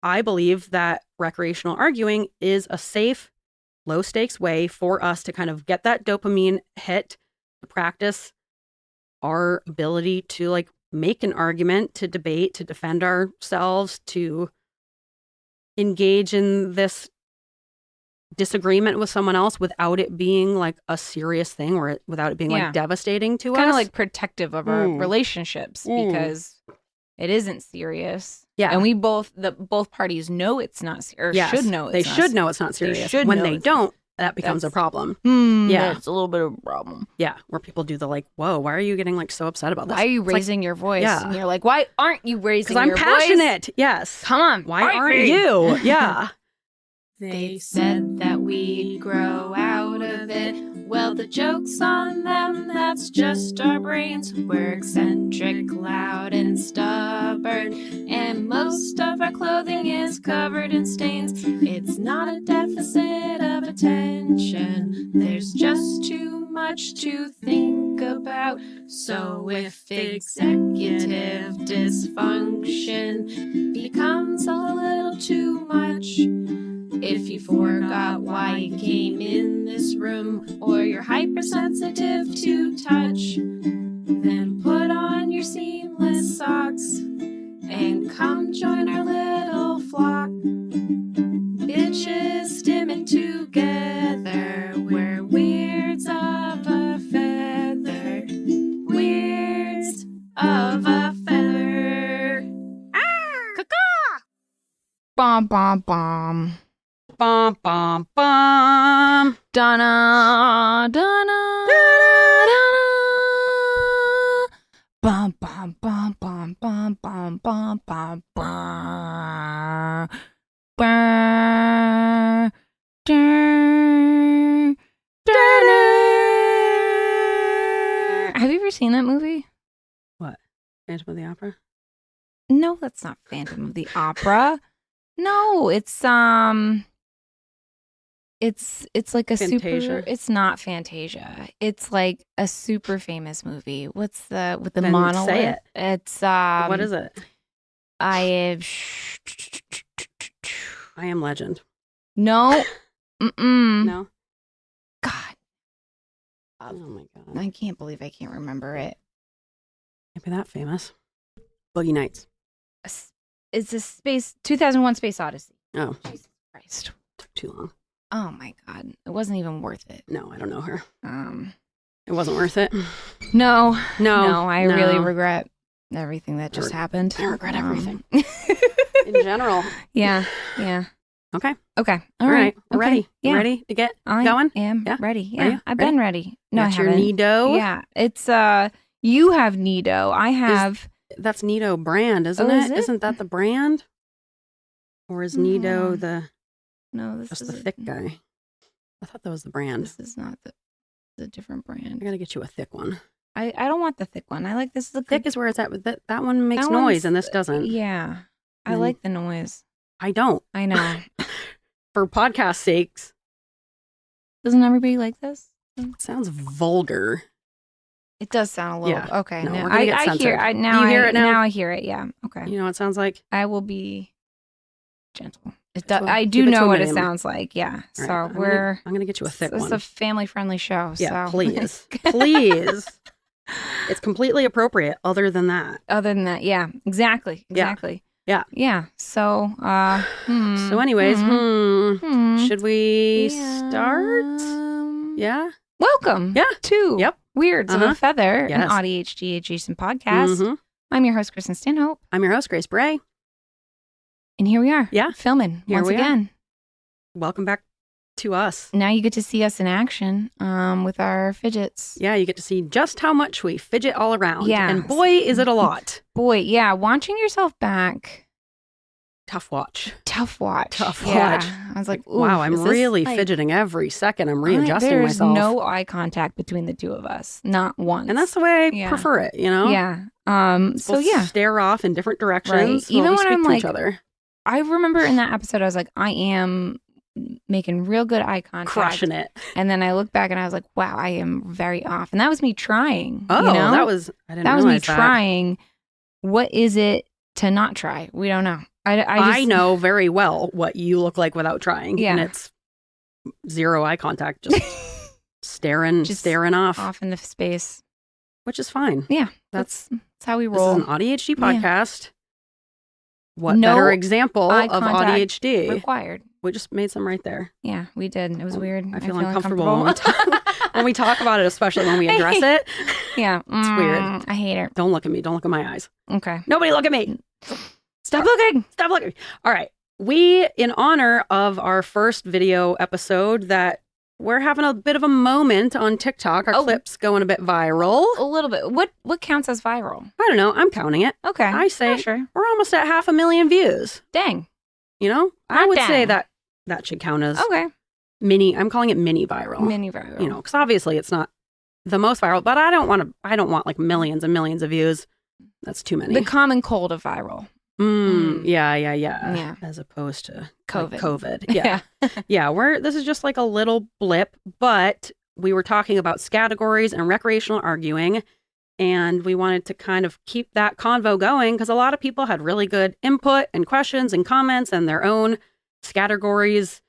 I believe that recreational arguing is a safe, low stakes way for us to kind of get that dopamine hit, to practice our ability to like make an argument, to debate, to defend ourselves, to engage in this disagreement with someone else without it being like a serious thing or without it being like devastating to us. Kind of like protective of our relationships because it isn't serious. Yeah. And we both parties know it's not serious. Should know they should know it's not serious. When they don't, that becomes a problem. It's a little bit of a problem. Yeah. Where people do the like, whoa, why are you getting like so upset about this? Why are you raising your voice? Yeah. And you're like, why aren't you raising your voice? Because I'm passionate. Yes. Come on. Why aren't you? Yeah. They said that we'd grow out of it. Well, the joke's on them, that's just our brains. We're eccentric, loud, and stubborn. And most of our clothing is covered in stains. It's not a deficit of attention. There's just too much to think about. So if executive dysfunction becomes a little too much, if you forgot why you came in this room, or you're hypersensitive to touch, then put on your seamless socks and come join our little flock. Bitches stimming together, we're weirds of a feather. Weirds of a feather. Ah! Caw-caw! Bom, bom, bom. Bum, bum, bum. Donna, Donna, Donna. Bum, bum, bum, bum, bum, bum, bum, bum, bum. Bum, dun, dun. Have you ever seen that movie? What? Phantom of the Opera? No, that's not Phantom of the Opera. No, it's like a Fantasia. It's not Fantasia. It's like a super famous movie. What's with the Then monolith? say it. It's What is it? I Am Legend. No. No. God. Oh my God. I can't believe I can't remember it. Can't be that famous. Boogie Nights. It's a 2001 Space Odyssey. Oh. Jesus Christ. Took too long. Oh my God. It wasn't even worth it. No, I don't know her. It wasn't worth it. No. No. I really regret everything that just happened. I regret everything. In general. Yeah. Okay. All right. We're ready. Yeah. You ready to get I going? am Yeah. ready. Are Yeah. you? I've been ready. No, That's I haven't. your Nido? Yeah. It's you have Nido. I have That's Nido brand, isn't Oh, it? is it? Isn't that the brand? Or is Nido No, this just is the thick guy? I thought that was the brand. This is not the different brand. I gotta get you a thick one. I don't want the thick one. I like this is a good, Thick is where it's at. That one makes That noise one's- and this doesn't. Yeah. I Mm. like the noise. I don't. I know. For podcast sakes, Doesn't everybody like this? it sounds vulgar. It does sound a little Yeah. okay. No, Now we're gonna get I hear censored. now. You hear it now? Now I hear it. Yeah. Okay. You know what it sounds like? I will be gentle. So I keep do it to know a what it minimum. sounds like. Yeah. All So right, I'm gonna get you a thick It's one. a family-friendly show. Yeah, so. please. Please. It's completely appropriate other than that. Other than that, yeah, exactly. Yeah. Yeah. So, So anyways, should we Yeah. start? Yeah? Welcome. Yeah. To Yep. Weirds of a Feather, Yes. an AuDHD-Adjacent podcast. Mhm. I'm your host, Kristen Stanhope. I'm your host, Grace Bray. And here we are. Yeah. Filming Here once we are. again. Welcome back to us. Now you get to see us in action with our fidgets. Yeah, you get to see just how much we fidget all around. Yeah. And boy, is it a lot. Boy, yeah, watching yourself back. Tough watch. Tough watch. Tough Yeah. watch. I was like, Wow, ooh, I'm is this, really like, fidgeting every second. I'm readjusting there's myself. no eye contact between the two of us. Not once. And that's the way I Yeah. prefer it, you know? Yeah. So Both yeah. stare off in different directions. Right. while Even we when speak I'm to like- each other. I remember in that episode, I was like, I am making real good eye contact. Crushing it. And then I looked back and I was like, wow, I am very off. And that was me trying. Oh, you know? that was, I didn't that was me realize that. trying. What is it to not try? We don't know. I just know very well what you look like without trying. Yeah. And it's zero eye contact, just staring off, off into space. which is fine. Yeah, That's how we This roll. is an AuDHD Yeah. podcast. What No better example eye of contact AuDHD? required. We just made some right there. Yeah, we did. It was weird. I feel uncomfortable when we talk about it, especially when we address it. Yeah, It's weird. I hate it. Don't look at me. Don't look at my eyes. Okay, Nobody look at me. stop looking. Stop looking. All right. We, in honor of our first video episode, that we're having a bit of a moment on TikTok. Our clip's going a bit viral. A little bit. What counts as viral? I don't know. I'm counting it. Okay, I say yeah, sure. we're almost at 500,000 views. Dang. You know, I Not would say dang. that should count as Okay, mini. I'm calling it mini viral. mini viral. You know, because obviously it's not the most viral, but I don't want like millions and millions of views. That's too many. the common cold of viral. Yeah. Yeah. As opposed to COVID. like COVID. Yeah. Yeah. This is just like a little blip, but we were talking about Scattergories and recreational arguing, and we wanted to kind of keep that convo going because a lot of people had really good input and questions and comments and their own Scattergories,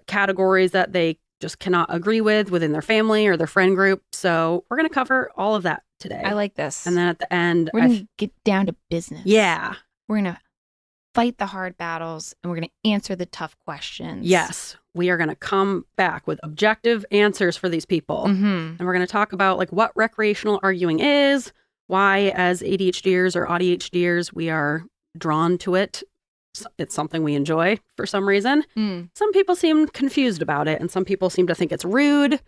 categories that they just cannot agree with within their family or their friend group. So we're going to cover all of that today. I like this. And then at the end, we're gonna get down to business. yeah. We're gonna fight the hard battles, and we're gonna answer the tough questions. Yes, we are going to come back with objective answers for these people. Mm-hmm. And we're going to talk about like what recreational arguing is, why as ADHDers or AuDHDers we are drawn to it. It's something we enjoy for some reason. Some people seem confused about it, and some people seem to think it's rude.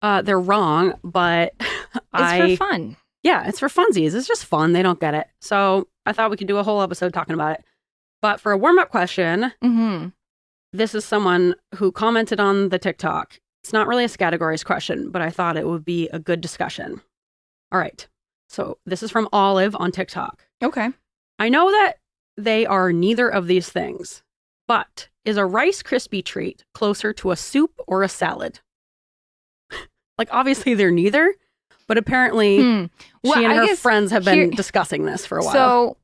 They're wrong, but It's for fun. Yeah, it's for funsies. It's just fun. They don't get it. So I thought we could do a whole episode talking about it. But for a warm-up question, this is someone who commented on the TikTok. It's not really a Scattergories question, but I thought it would be a good discussion. All right. So this is from Olive on TikTok. Okay. I know that they are neither of these things, but is a Rice Krispie treat closer to a soup or a salad? Like, obviously they're neither, but apparently she and her friends have been discussing this for a while. So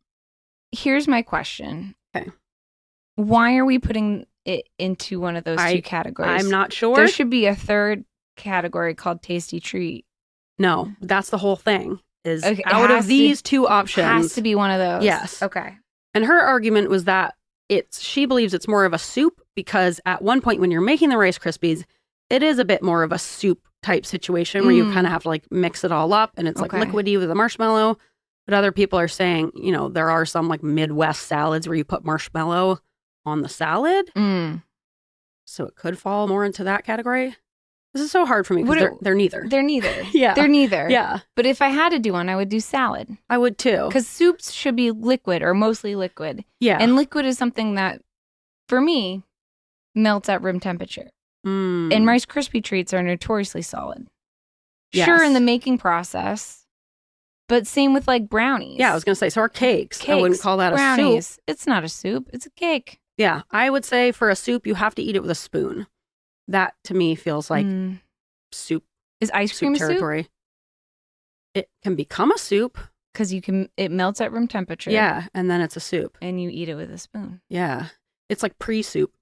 here's my question. Okay. Why are we putting it into one of those two categories? I'm not sure. There should be a third category called tasty treat. No, that's the whole thing. Is Okay, out of these two options, has to be one of those. Yes. Okay. And her argument was that she believes it's more of a soup because at one point when you're making the Rice Krispies, it is a bit more of a soup type situation where you kind of have to like mix it all up and it's like liquidy with a marshmallow. But other people are saying, you know, there are some like Midwest salads where you put marshmallow on the salad. So it could fall more into that category. This is so hard for me because they're neither. They're neither. Yeah. They're neither. Yeah. But if I had to do one, I would do salad. I would too. Because soups should be liquid or mostly liquid. Yeah. And liquid is something that, for me, melts at room temperature. And Rice Krispie treats are notoriously solid. Yes. Sure, in the making process, but same with like brownies. Yeah, I was going to say, so are cakes. I wouldn't call that brownies. a soup. It's not a soup. It's a cake. Yeah, I would say for a soup, you have to eat it with a spoon. That to me feels like soup. Is ice cream territory. Soup? It can become a soup. Because it melts at room temperature. Yeah, and then it's a soup. And you eat it with a spoon. Yeah. It's like pre-soup.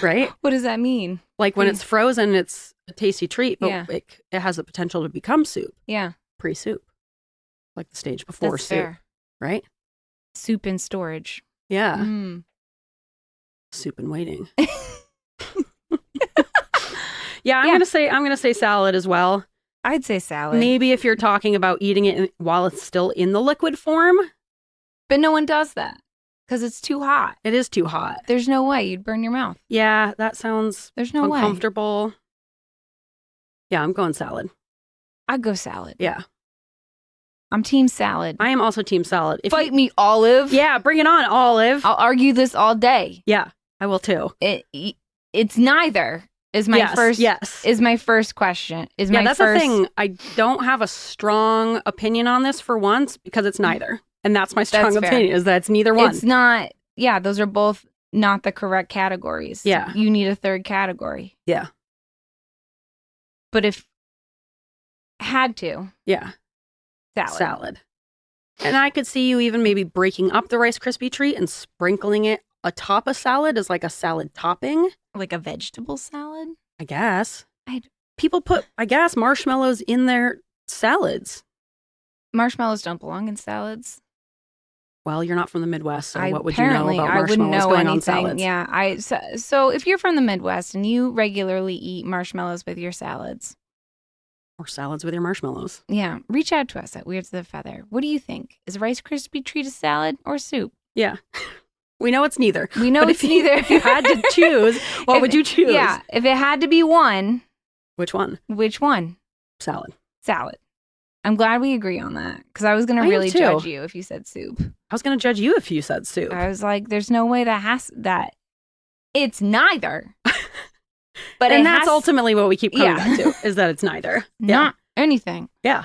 Right? What does that mean? Like when it's frozen, it's a tasty treat, but it has the potential to become soup. Yeah. Pre-soup. Like the stage before That's soup. Fair. Right? Soup in storage. Yeah. Soup in waiting. Yeah, I'm gonna say salad as well. I'd say salad. Maybe if you're talking about eating it while it's still in the liquid form. But no one does that because it's too hot. It is too hot. There's no way you'd burn your mouth. Yeah, that sounds There's no way. uncomfortable. Yeah, I'm going salad. I'd go salad. Yeah. I'm team salad. I am also team salad. Fight me, Olive. Yeah, bring it on, Olive. I'll argue this all day. Yeah, I will too. It's neither. Is my first question. That's the thing. I don't have a strong opinion on this for once because it's neither. And that's my strong opinion is that it's neither one. It's not. Yeah, those are both not the correct categories. Yeah. You need a third category. Yeah. But if had to. Yeah. Salad. And I could see you even maybe breaking up the Rice Krispie treat and sprinkling it atop a salad as like a salad topping. Like a vegetable salad? I guess. I'd- People put, I guess, marshmallows in their salads. Marshmallows don't belong in salads. Well, you're not from the Midwest, so what would you know Apparently, about I wouldn't marshmallows know going on anything. salads? Yeah, so if you're from the Midwest and you regularly eat marshmallows with your salads, Or salads with your marshmallows. yeah, reach out to us at Weird to the Feather. What do you think? Is Rice Krispie treat a salad or soup? Yeah. We know it's neither. We know But it's neither. If you had to choose, what would you choose? Yeah, if it had to be one, Which one? which one? Salad. Salad. I'm glad we agree on that because I was going I to am really too. judge you if you said soup. I was going to judge you if you said soup. I was like, there's no way that it's neither. But and it that's has ultimately what we keep coming Yeah. back to, is that it's neither. not anything. Yeah.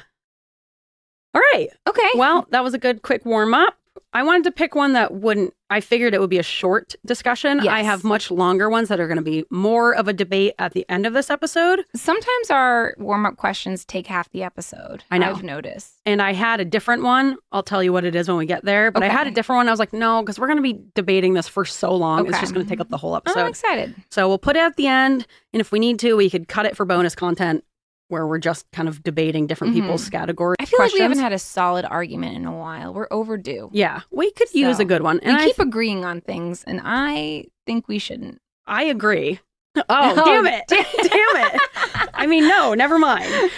All right. Okay. Well, that was a good quick warm up. I wanted to pick one that wouldn't, I figured it would be a short discussion. Yes. I have much longer ones that are going to be more of a debate at the end of this episode. Sometimes our warm-up questions take half the episode. I know. I've noticed. And I had a different one. I'll tell you what it is when we get there. But I had a Okay. different one. I was like, no, because we're going to be debating this for so long. It's Okay. just going to take up the whole I'm episode. excited. So we'll put it at the end. And if we need to, we could cut it for bonus content where we're just kind of debating different people's category I feel questions. like we haven't had a solid argument in a while. We're overdue. Yeah, we could use So, a good one. And We keep agreeing on things, and I think we shouldn't. I agree. Oh, damn it. Damn it. I mean, no, never mind.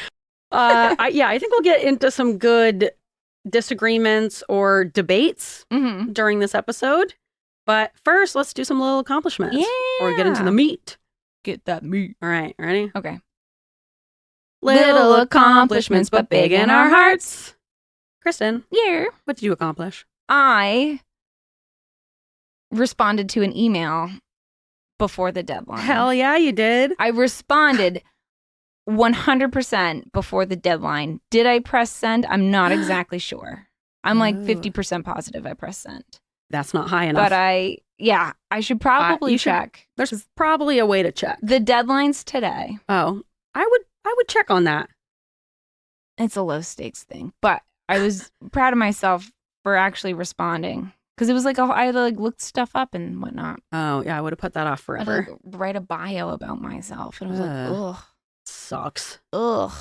I think we'll get into some good disagreements or debates Mm-hmm. during this episode. But first, let's do some little accomplishments. Yeah. Or get into the meat. Get that meat. All right, ready? Okay. Little accomplishments, but big in our hearts. Kristen, Yeah. what did you accomplish? I responded to an email before the deadline. Hell yeah, you did. I responded 100% before the deadline. Did I press send? I'm not exactly sure. I'm like Oh. 50% positive I pressed send. That's not high enough. But I should probably you should- check. There's probably a way to check. The deadline's today. Oh, I would check on that. It's a low stakes thing, but I was proud of myself for actually responding because it was like I had to like look stuff up and whatnot. Oh, yeah, I would have put that off I had to forever. like, write a bio about myself, and I was like, Sucks. ugh.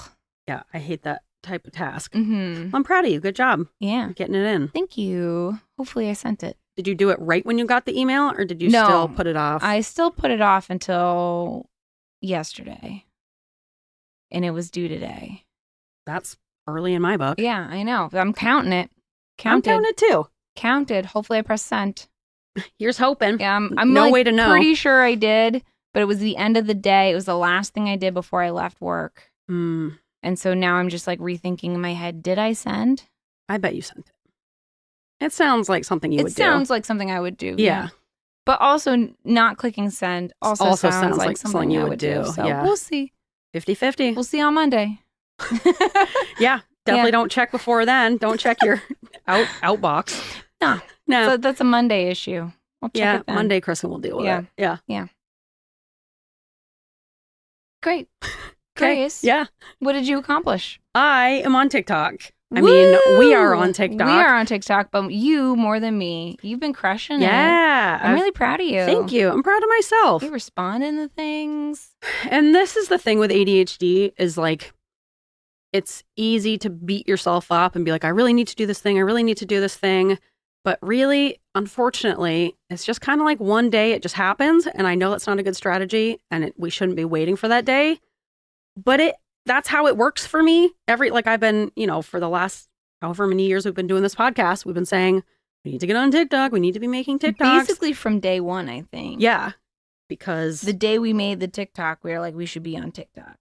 Yeah, I hate that type of task. Mm-hmm. I'm proud of you. Good job. Yeah. Getting it in. Thank you. Hopefully, I sent it. Did you do it right when you got the email or did you No. still put it off? I still put it off until yesterday, and it was due today. That's early in my book. Yeah, I know. I'm counting it. I'm counting it too. Counted. Hopefully, I pressed sent. Here's hoping. Yeah, I'm No like way to know. pretty sure I did, but it was the end of the day. It was the last thing I did before I left work. Hmm. And so now I'm just like rethinking in my head, did I send? I bet you sent it. It sounds like something you It would do. sounds like something I would do. Yeah. But also not clicking send also sounds like something you I would would do. do. So Yeah. we'll see. 50-50. We'll see on Monday. Yeah. Definitely Yeah. don't check before then. Don't check your outbox. No. No. So that's a Monday issue. I'll check Yeah. it then. Monday, Kristen will deal with Yeah. it. Yeah. Great. Okay. Grace, Yeah. what did you accomplish? I am on TikTok. I mean, we are on Woo! TikTok. We are on TikTok, but you more than me. You've been crushing it. Yeah. I'm really proud of you. Thank you. I'm proud of myself. You responding to things. And this is the thing with ADHD is like, it's easy to beat yourself up and be like, I really need to do this thing. I really need to do this thing. But really, unfortunately, it's just kind of like one day it just happens. And I know that's not a good strategy and we shouldn't be waiting for that day. But that's how it works for me. I've been, for the last however many years we've been doing this podcast, we've been saying, we need to get on TikTok. We need to be making TikToks. Basically from day one, I think. Yeah. Because The day we made the TikTok, we were like, we should be on TikTok.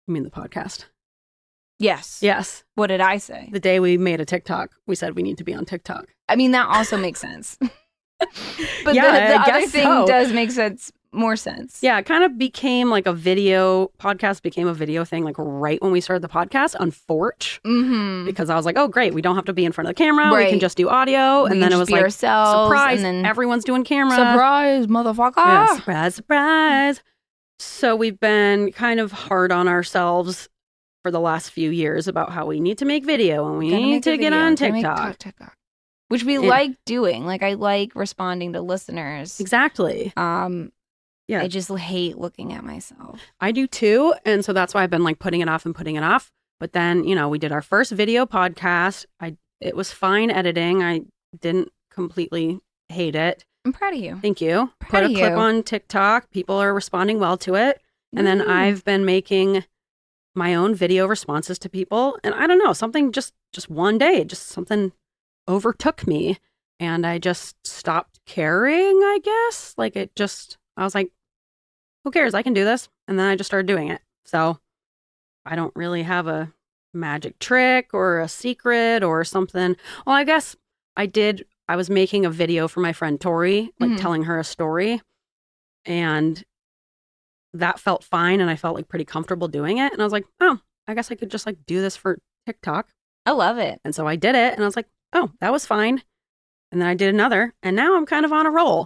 I mean the podcast. Yes. Yes. What did I say? The day we made a TikTok, we said we need to be on TikTok. I mean, that also makes sense. But Yeah, the I other guess thing so. does make more sense. Yeah, it kind of became like podcast became a video thing like right when we started the podcast on Forge. Mm-hmm. Because I was like, oh, great. We don't have to be in front of the camera. We Right. can just do audio. We And can then it just was be like, ourselves, surprise, and then everyone's doing camera. surprise, motherfucker. Yeah, surprise, surprise. So we've been kind of hard on ourselves for the last few years about how we need to make video and we Gotta need make a to get video. on Gotta make TikTok. Which we It- like doing. Like, I like responding to listeners. Exactly. Yeah. I just hate looking at myself. I do too. And so that's why I've been like putting it off. But then, we did our first video podcast. It was fine editing. I didn't completely hate it. I'm proud of you. Thank you. Proud Put a of clip you. on TikTok. People are responding well to it. And then I've been making my own video responses to people. And I don't know, something just one day, just something overtook me. And I just stopped caring, I guess. I was like, who cares? I can do this. And then I just started doing it. So I don't really have a magic trick or a secret or something. Well, I guess I did. I was making a video for my friend Tori, like telling her a story. And that felt fine. And I felt like pretty comfortable doing it. And I was like, oh, I guess I could just like do this for TikTok. I love it. And so I did it. And I was like, oh, that was fine. And then I did another. And now I'm kind of on a roll.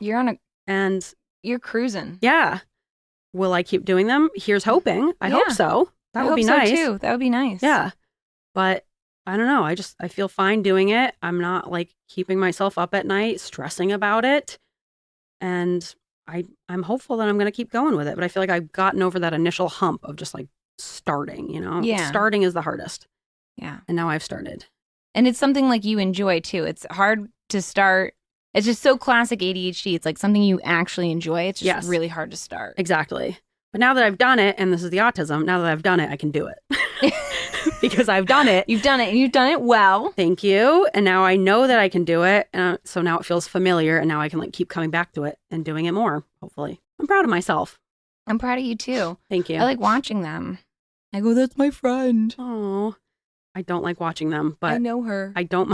You're cruising. Yeah. Will I keep doing them? Here's hoping. I hope so. That would be nice. Too. That would be nice. Yeah. But I don't know. I feel fine doing it. I'm not like keeping myself up at night, stressing about it. And I'm hopeful that I'm going to keep going with it. But I feel like I've gotten over that initial hump of just like starting, Yeah. Starting is the hardest. Yeah. And now I've started. And it's something like you enjoy too. It's hard to start. It's just so classic ADHD. It's like something you actually enjoy. It's just really hard to start. Exactly. But now that I've done it, and this is the autism, now that I've done it, I can do it. Because I've done it. You've done it, and you've done it well. Thank you. And now I know that I can do it. So now it feels familiar, and now I can like keep coming back to it and doing it more, hopefully. I'm proud of myself. I'm proud of you too. Thank you. I like watching them. I go, that's my friend. Oh, I don't like watching them, but I know her. I don't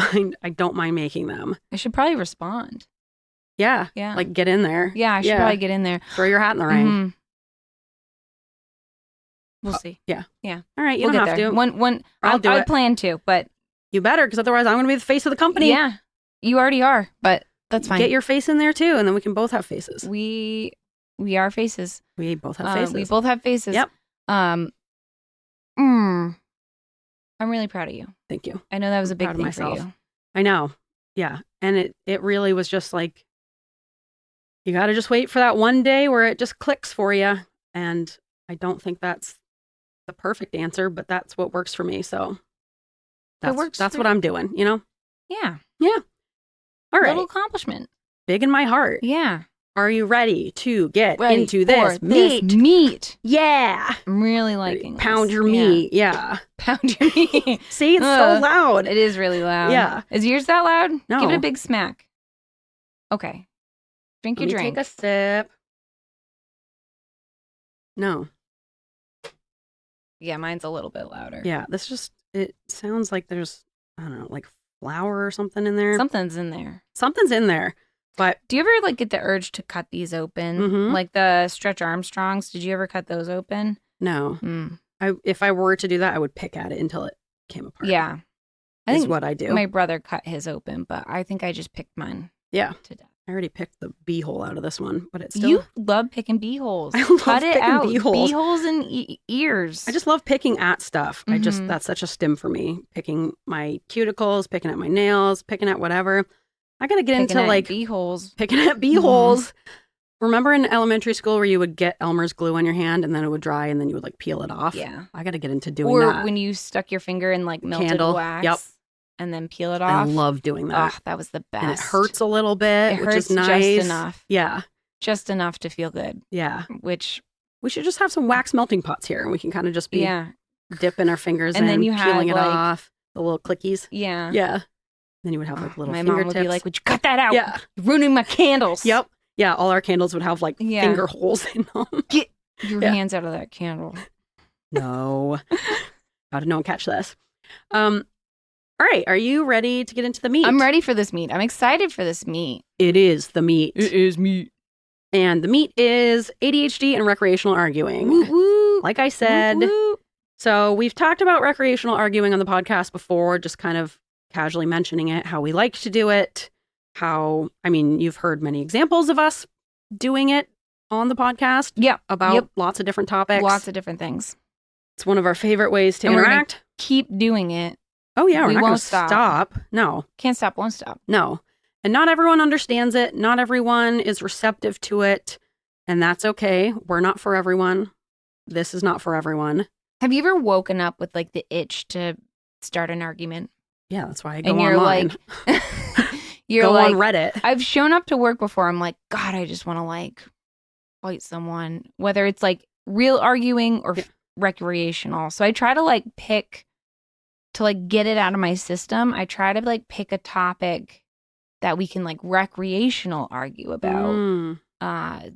mind making them. I should probably respond. Yeah. Yeah. Like get in there. Yeah, I should probably get in there. Throw your hat in the ring. Mhm. We'll see. Yeah. Yeah. All right. You We'll don't get have there. to. I'll do it. I plan to, but You better, because otherwise I'm going to be the face of the company. yeah, you already are, but that's fine. Get your face in there too, and then we can both have faces. We are faces. We both have faces. We both have faces. Yep. I'm really proud of you. Thank you. I know that was a big Proud of thing for myself. you. I know. Yeah. And it really was just like, you got to just wait for that one day where it just clicks for you. And I don't think that's the perfect answer, but that's what works for me. So that's what I'm doing, Yeah. Yeah. All right. Little accomplishment. Big in my heart. Yeah. Are you ready to get Ready into this for this meat? meat. Yeah. I'm really liking Pound this. your meat. Yeah. Pound your meat. See, it's so loud. It is really loud. Yeah. Is yours that loud? No. Give it a big smack. Okay. Drink your Let me drink. take a sip. No. Yeah, mine's a little bit louder. Yeah, it sounds like there's, I don't know, like flour or something in there. Something's in there. Something's in there. But Do you ever like get the urge to cut these open? Mhm. Like the Stretch Armstrongs. Did you ever cut those open? no, Mm. if I were to do that, I would pick at it until it came apart. Yeah. I is think what I do. my brother cut his open, but I think I just picked mine Yeah, to death. I already picked the bee hole out of this one, but it's still. You love picking bee holes. I love Cut it picking out. bee holes. Bee holes and ears. I just love picking at stuff. Mhm. That's such a stim for me. Picking my cuticles, picking at my nails, picking at whatever. I got to get Picking into at like bee holes. picking at bee Mhm. holes. Remember in elementary school where you would get Elmer's glue on your hand and then it would dry and then you would like peel it off? Yeah. I got to get into doing Or that. when you stuck your finger in like melted Candle. wax. Yep. And then peel it I off. love doing that. Oh, that was the best. And it hurts a little bit, It which hurts is nice. just enough. Yeah. Just enough to feel good. Yeah. Which, We should just have some wax melting pots here and we can kind of just be yeah. dipping our fingers And in, then you had, peeling it like- off, the little clickies. Yeah. Yeah. Then you would have like little My fingertips. mom would be like, would you cut that out? Yeah. You're ruining my candles. Yep. Yeah. All our candles would have like Yeah. finger holes in them. Get your Yeah. hands out of that candle. No. How did no one catch this? All right. Are you ready to get into the meat? I'm ready for this meat. I'm excited for this meat. It is the meat. is meat. And the meat is ADHD and recreational arguing. Woo woo. Like I said, Woo, woo. so we've talked about recreational arguing on the podcast before, just kind of casually mentioning it, how we like to do it, you've heard many examples of us doing it on the podcast Yep. about Yep. lots of different topics. Lots of different things. It's one of our favorite ways to And we're gonna interact. keep doing it. Oh, yeah. We're we not going won't to stop. stop. No, Can't stop, won't stop. no. And not everyone understands it. Not everyone is receptive to it. And that's okay. We're not for everyone. This is not for everyone. Have you ever woken up with like the itch to start an argument? Yeah, that's why I go And you're online. like, you're go like, on Reddit. I've shown up to work before. I'm like, God, I just want to like fight someone, whether it's like real arguing or recreational. So I try to like pick to like get it out of my system. I try to like pick a topic that we can like recreational argue about. Mm.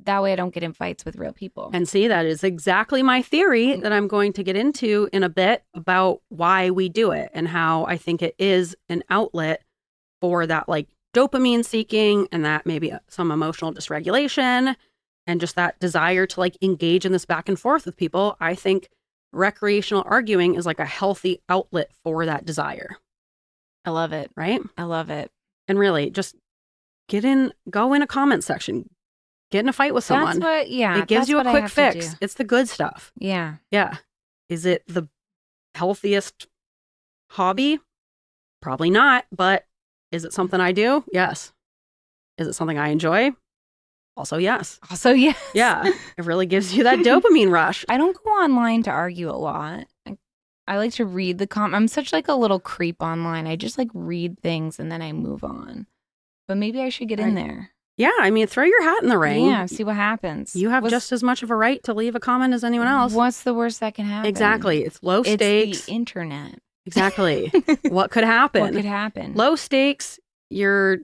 That way I don't get in fights with real people. And see, that is exactly my theory that I'm going to get into in a bit about why we do it and how I think it is an outlet for that like dopamine seeking and that maybe some emotional dysregulation and just that desire to like engage in this back and forth with people. I think recreational arguing is like a healthy outlet for that desire. I love it. Right? I love it. And really just go in a comment section, get in a fight with someone. That's what, yeah. It gives that's you a what I quick have to fix. do. It's the good stuff. Yeah. Yeah. Is it the healthiest hobby? Probably not, but is it something I do? Yes. Is it something I enjoy? Also, yes. Also, yes. Yeah. It really gives you that dopamine rush. I don't go online to argue a lot. I like to read the I'm such like a little creep online. I just like read things and then I move on. But maybe I should get in there. Yeah. I mean, throw your hat in the ring. Yeah, see what happens. You have just as much of a right to leave a comment as anyone else. What's the worst that can happen? Exactly. It's low stakes. It's the internet. Exactly. What could happen? What could happen? Low stakes. No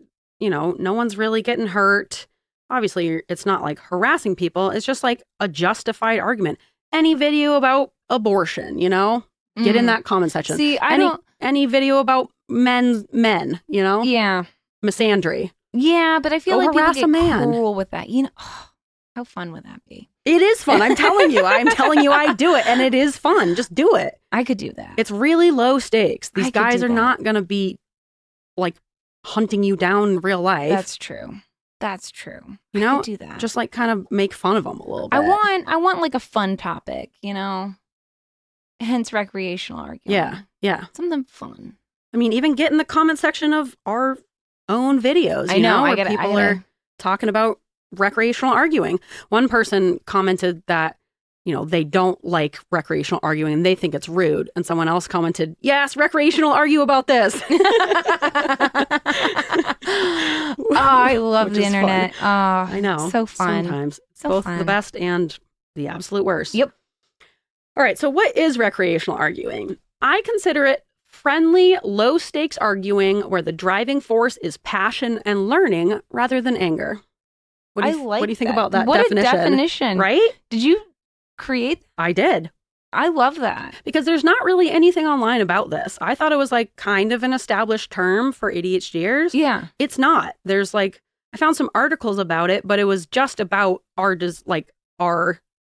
one's really getting hurt. Obviously, it's not like harassing people. It's just like a justified argument. Any video about abortion, get in that comment section. See, any video about men, Yeah. misandry. Yeah, but I feel Go like people harass get a man. cruel with that. How fun would that be? It is fun. I'm telling you. I do it, and it is fun. Just do it. I could do that. It's really low stakes. These I could guys do are that. not going to be like hunting you down in real life. That's true. That's true. You I know, could do that. Just like kind of make fun of them a little bit. I want like a fun topic, hence recreational arguing. Yeah. Something fun. I mean, even get in the comment section of our own videos, I know, where I gotta- people are talking about recreational arguing. One person commented that, they don't like recreational arguing and they think it's rude. And someone else commented, yes, recreational argue about this. I love Which the is internet. fun. Oh, I know. so fun. Sometimes. So Both fun. the best and the absolute worst. Yep. All right. So what is recreational arguing? I consider it friendly, low stakes arguing where the driving force is passion and learning rather than anger. What do you think about that what definition? a definition. Right? Did you create? I did. I love that. Because there's not really anything online about this. I thought it was like kind of an established term for ADHDers. Yeah. It's not. There's like, I found some articles about it, but it was just about our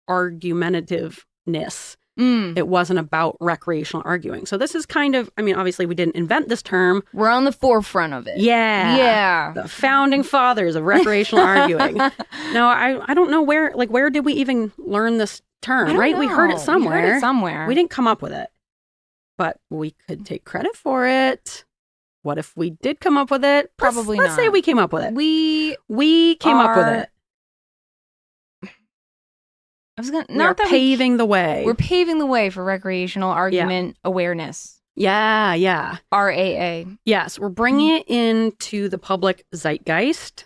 argumentativeness. It wasn't about recreational arguing. So this is kind of, obviously we didn't invent this term. We're on the forefront of it. Yeah. Yeah. The founding fathers of recreational arguing. No, I don't know where did we even learn this term, right? We heard it somewhere. We didn't come up with it, but we could take credit for it. What if we did come up with it? Probably Let's say not. we came up with it. We came up with it. We're paving the way. We're paving the way for recreational argument awareness. Yeah. RAA. Yes, we're bringing it into the public zeitgeist,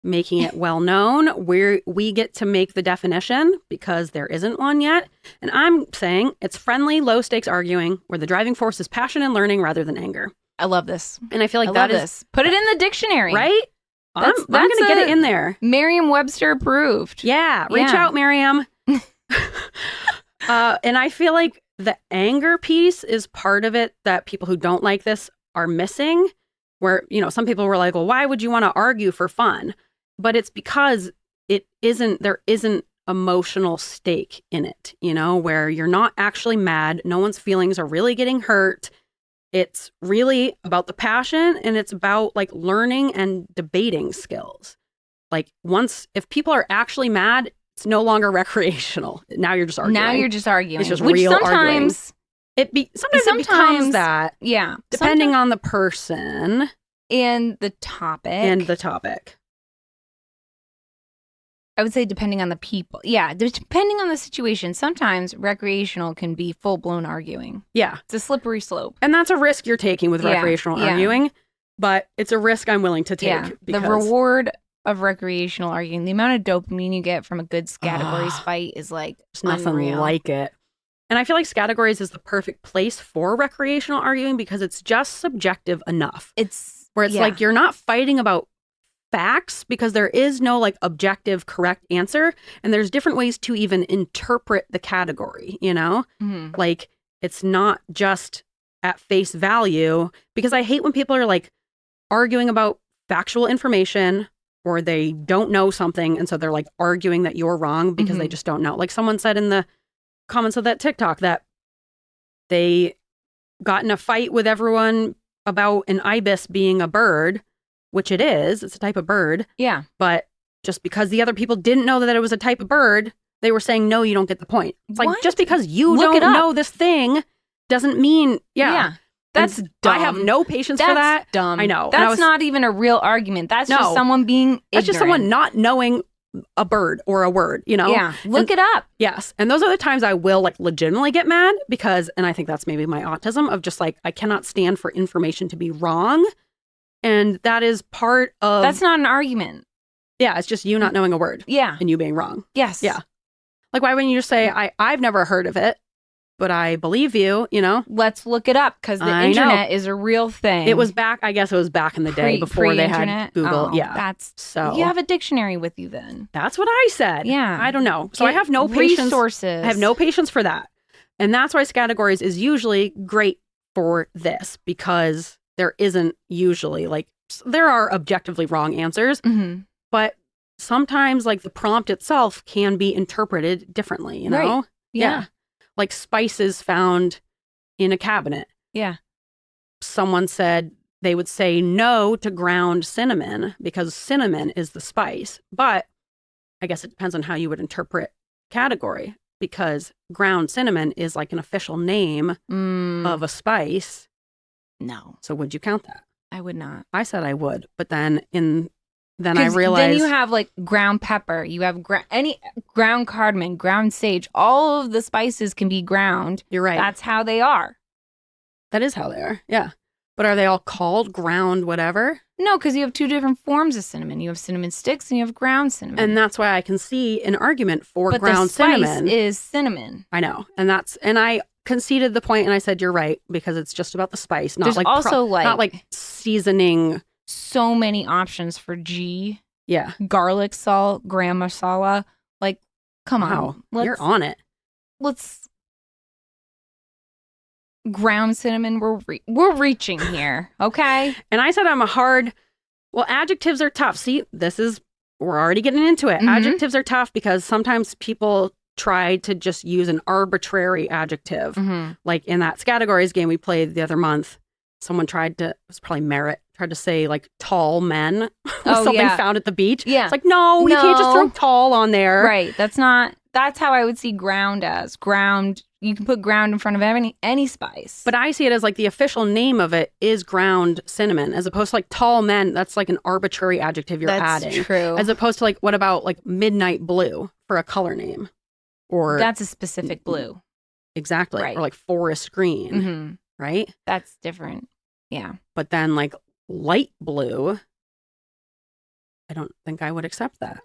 making it well known. We get to make the definition because there isn't one yet. And I'm saying it's friendly, low stakes arguing where the driving force is passion and learning rather than anger. I love this. And I feel like I love this. Put it in the dictionary. Right? I'm going to get it in there. Merriam-Webster approved. Yeah. Reach out, Merriam. And I feel like the anger piece is part of it that people who don't like this are missing, where, some people were like, well, why would you want to argue for fun? But it's because there isn't emotional stake in it, where you're not actually mad. No one's feelings are really getting hurt. It's really about the passion and it's about like learning and debating skills. Like if people are actually mad, it's no longer recreational. Now you're just arguing. Now you're just arguing. It's just which real sometimes arguing. Sometimes it becomes that. Yeah. Depending on the person. And the topic. I would say depending on the people. Yeah, depending on the situation. Sometimes recreational can be full-blown arguing. Yeah. It's a slippery slope. And that's a risk you're taking with recreational arguing, but it's a risk I'm willing to take. Yeah. The reward of recreational arguing, the amount of dopamine you get from a good Scattergories fight is like there's nothing unreal. like it. And I feel like Scattergories is the perfect place for recreational arguing because it's just subjective enough. It's like you're not fighting about facts because there is no like objective correct answer, and there's different ways to even interpret the category, you know? Mm-hmm. Like it's not just at face value, because I hate when people are like arguing about factual information or they don't know something and so they're like arguing that you're wrong because they just don't know. Like someone said in the comments of that TikTok that they got in a fight with everyone about an ibis being a bird, which it is. It's a type of bird. Yeah. But just because the other people didn't know that it was a type of bird, they were saying, no, you don't get the point. It's like, just because you don't know this thing doesn't mean, That's dumb. I have no patience for that. That's dumb. I know. That's not even a real argument. That's just someone being ignorant. That's just someone not knowing a bird or a word, you know? Yeah. Look it up. Yes. And those are the times I will like legitimately get mad because, and I think that's maybe my autism of just like, I cannot stand for information to be wrong. And that is part of... That's not an argument. Yeah, it's just you not knowing a word. Yeah. And you being wrong. Yes. Yeah. Like, why wouldn't you just say, I've never heard of it, but I believe you, you know? Let's look it up because the internet is a real thing. It was back, I guess it was back in the day before they had Google. So you have a dictionary with you then. That's what I said. Yeah. I don't know. So I have no patience. Resources. I have no patience for that. And that's why Scattergories is usually great for this because there isn't usually like, there are objectively wrong answers, but sometimes like the prompt itself can be interpreted differently, you know? Right. Yeah. Like spices found in a cabinet. Yeah. Someone said they would say no to ground cinnamon because cinnamon is the spice. But I guess it depends on how you would interpret category because ground cinnamon is like an official name of a spice. No. So would you count that? I would not. I said I would, but then I realized... Then you have like ground pepper, you have any ground cardamom, ground sage. All of the spices can be ground. You're right. That's how they are. That is how they are, yeah. But are they all called ground whatever? No, because you have two different forms of cinnamon. You have cinnamon sticks and you have ground cinnamon. And that's why I can see an argument for ground cinnamon. But the cinnamon. spice is cinnamon. I know. And I conceded the point and I said, you're right, because it's just about the spice, not There's also not like seasoning. So many options for G. Yeah. Garlic salt, gram masala. Like, come on. You're on it. Let's... Ground cinnamon, we're reaching here, okay? And I said well, adjectives are tough. See, we're already getting into it. Adjectives are tough because sometimes people try to just use an arbitrary adjective. Like in that Scattergories game we played the other month, someone it was probably Merritt, tried to say like tall men something found at the beach. Yeah. It's like, no, you can't just throw tall on there. Right. That's how I would see ground as. Ground, you can put ground in front of any spice. But I see it as like the official name of it is ground cinnamon, as opposed to like tall men. That's like an arbitrary adjective you're adding. That's true. As opposed to like, what about like midnight blue for a color name? Or that's a specific blue. Exactly. Right. Or like forest green. Right? That's different. Yeah. But then like light blue, I don't think I would accept that.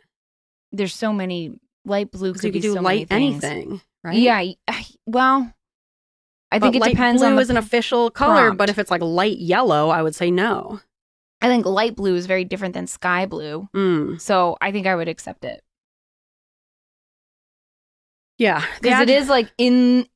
There's so many... Light blue could be do so light many things. anything, right? Yeah. Well, I think it depends on light blue is an official color, but if it's like light yellow, I would say no. I think light blue is very different than sky blue. So I think I would accept it. Yeah. Because it is like in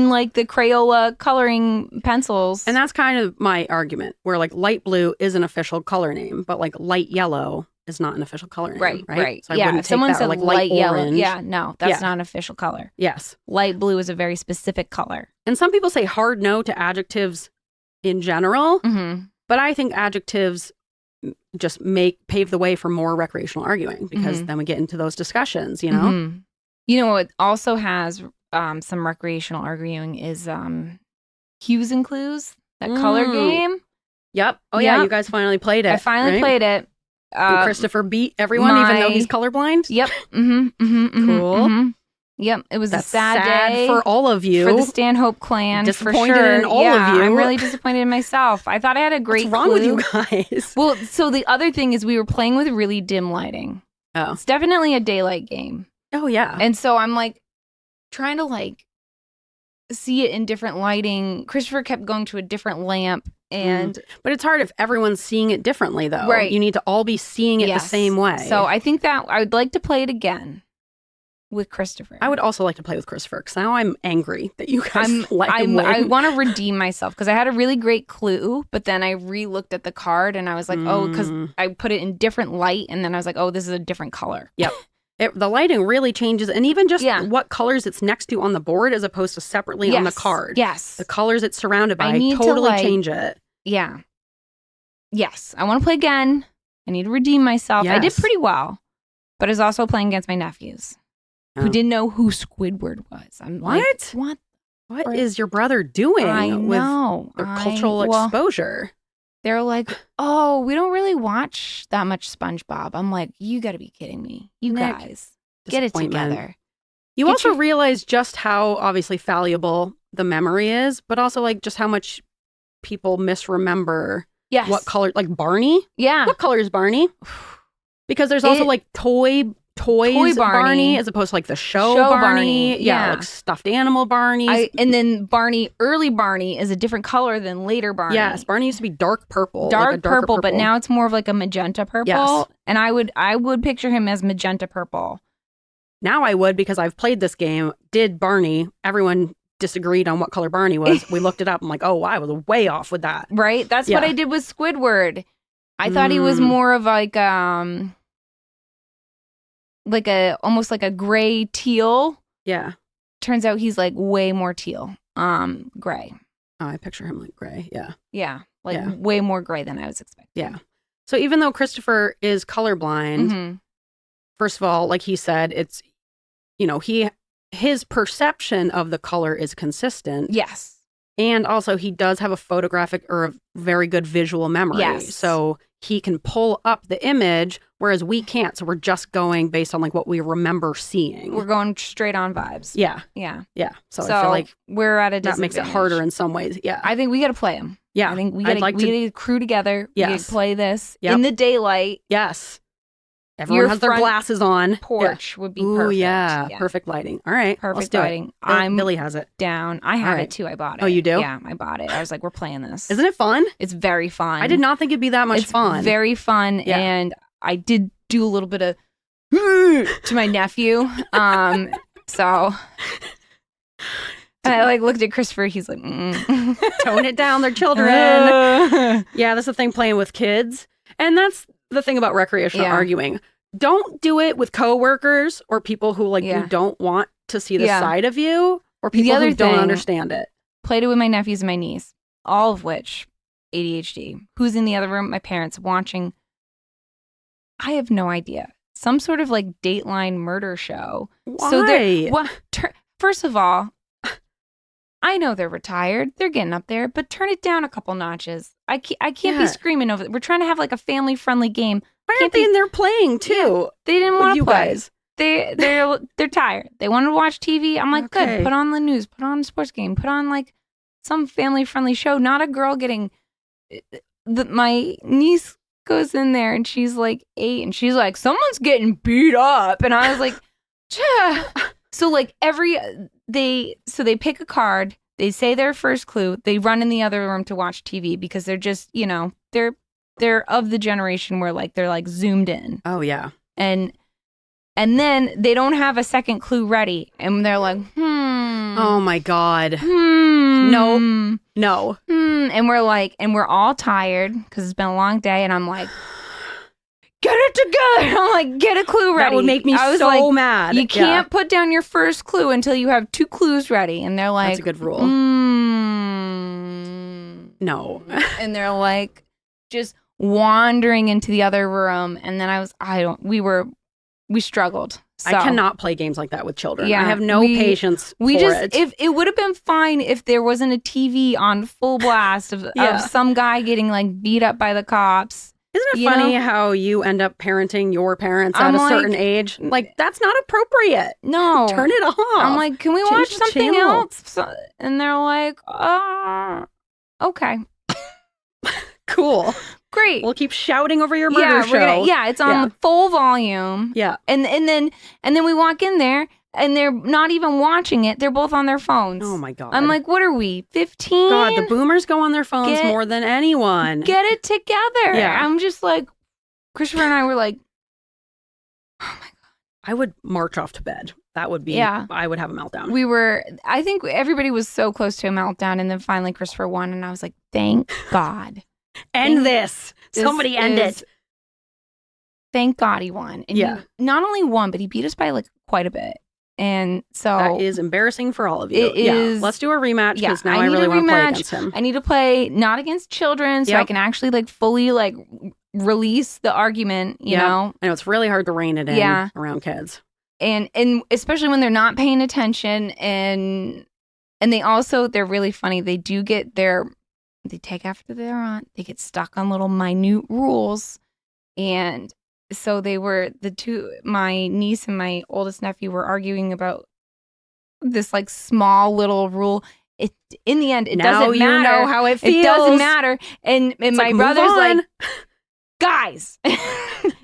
like the Crayola coloring pencils. And that's kind of my argument, where like light blue is an official color name, but like light yellow is not an official color name. Right. So if someone said like light yellow, no, that's not an official color. Yes. Light blue is a very specific color. And some people say hard no to adjectives in general, but I think adjectives just pave the way for more recreational arguing because then we get into those discussions, you know? You know what also has some recreational arguing is Hues and Clues, that color game. Yep. Oh yeah, Yep. you guys finally played it. I finally played it. And Christopher beat everyone, even though he's colorblind. Yep. Cool. Yep. It was That's a sad day for all of you. For the Stanhope clan. Disappointed for sure. in all of you. I'm really disappointed in myself. I thought I had a great What's wrong with you guys? Well, so the other thing is we were playing with really dim lighting. Oh. It's definitely a daylight game. Oh, yeah. And so I'm like trying to like see it in different lighting. Christopher kept going to a different lamp. And But it's hard if everyone's seeing it differently, though. Right. You need to all be seeing it the same way. So I think that I would like to play it again with Christopher. I would also like to play with Christopher because now I'm angry that you guys I want to redeem myself because I had a really great clue, but then I re-looked at the card and I was like, oh, because I put it in different light and then I was like, oh, this is a different color. Yep. The lighting really changes, and even just what colors it's next to on the board as opposed to separately on the card. Yes. The colors it's surrounded by totally change it. Yeah. Yes. I want to play again. I need to redeem myself. Yes. I did pretty well, but I was also playing against my nephews who didn't know who Squidward was. I'm what? Like, what is your brother doing with their cultural exposure? They're like, oh, we don't really watch that much SpongeBob. I'm like, you got to be kidding me. You Nick, guys, get it together. You also realize just how obviously fallible the memory is, but also like just how much people misremember what color, like Barney. Yeah. What color is Barney? Because there's also like toys Barney as opposed to like the show Barney. Yeah, like stuffed animal Barneys. And then early Barney is a different color than later Barney. Yes, Barney used to be dark purple. Dark purple, but now it's more of like a magenta purple. Yes. And I would picture him as magenta purple. Now I would, because I've played this game. Did Barney, everyone disagreed on what color Barney was. We looked it up. I'm like, oh, I was way off with that. Right? That's what I did with Squidward. I thought he was more of like almost like a gray teal. Yeah. Turns out he's like way more teal. Gray. Oh, I picture him like gray. Yeah. Yeah. Way more gray than I was expecting. Yeah. So even though Christopher is colorblind, first of all, like he said, it's, his perception of the color is consistent. Yes. And also he does have a photographic or a very good visual memory. Yes. So he can pull up the image, whereas we can't. So we're just going based on like what we remember seeing. We're going straight on vibes. Yeah. Yeah. Yeah. So I feel like we're at a disadvantage. That makes it harder in some ways. Yeah. I think we got to play them. Yeah. I think we got to crew together. Yes. We got to play this in the daylight. Yes. Everyone has their glasses on. Porch would be perfect. Ooh, yeah. Perfect lighting. All right. Perfect lighting. Billy has it. Down. I have it too. I bought it. Oh, you do? Yeah, I bought it. I was like, we're playing this. Isn't it fun? It's very fun. I did not think it'd be that much fun. Very fun. Yeah. And I did do a little bit of to my nephew. So and I looked at Christopher. He's like, tone it down. They're children. Yeah, that's the thing playing with kids. And that's the thing about recreational arguing. Don't do it with coworkers or people who you don't want to see the side of you, or people who don't understand it. Played it with my nephews and my niece, all of which ADHD. Who's in the other room? My parents watching. I have no idea. Some sort of Dateline murder show. Why? First of all, I know they're retired. They're getting up there, but turn it down a couple notches. I can't be screaming over it. We're trying to have a family-friendly game. Why aren't they in there playing too? Yeah, they didn't want to play. Guys. They're tired. They want to watch TV. I'm like, good. Put on the news. Put on a sports game. Put on some family-friendly show. Not a girl getting. My niece goes in there and she's 8 and she's like, someone's getting beat up, and I was like, so they pick a card. They say their first clue. They run in the other room to watch TV because they're just they're of the generation where they're zoomed in. Oh yeah. And then they don't have a second clue ready, and they're like, oh my God. No. And we're all tired because it's been a long day, and I'm like, get it together. I'm like, get a clue ready. That would make me so mad. You can't put down your first clue until you have 2 clues ready. And they're like, that's a good rule. No. And they're just wandering into the other room. And then we struggled. So, I cannot play games like that with children. Yeah, I have no patience for it. If it would have been fine if there wasn't a TV on full blast of some guy getting like beat up by the cops. Isn't it funny how you end up parenting your parents at a certain age? Like, that's not appropriate. No. Turn it off. I'm like, can we watch something channel. else? And they're like, okay. Cool. Great. We'll keep shouting over your murder show. It's on full volume. Yeah. And then we walk in there and they're not even watching it. They're both on their phones. Oh my God. I'm like, what are we, 15? God, the boomers go on their phones more than anyone. Get it together. Yeah. I'm just like, Christopher and I were like, oh my God. I would march off to bed. That would be, I would have a meltdown. I think everybody was so close to a meltdown. And then finally Christopher won. And I was like, thank God. End this. Somebody end it. Thank God he won. And he not only won, but he beat us by like quite a bit. And so that is embarrassing for all of you. It is. Let's do a rematch because now I really want to play against him. I need to play not against children so I can actually like fully like release the argument, you know? I know it's really hard to rein it in around kids. And especially when they're not paying attention and they're really funny. They do get they take after their aunt. They get stuck on little minute rules. And so my niece and my oldest nephew were arguing about this like small little rule. In the end, it doesn't matter. You know how it feels. It doesn't matter. And my brother's like, guys,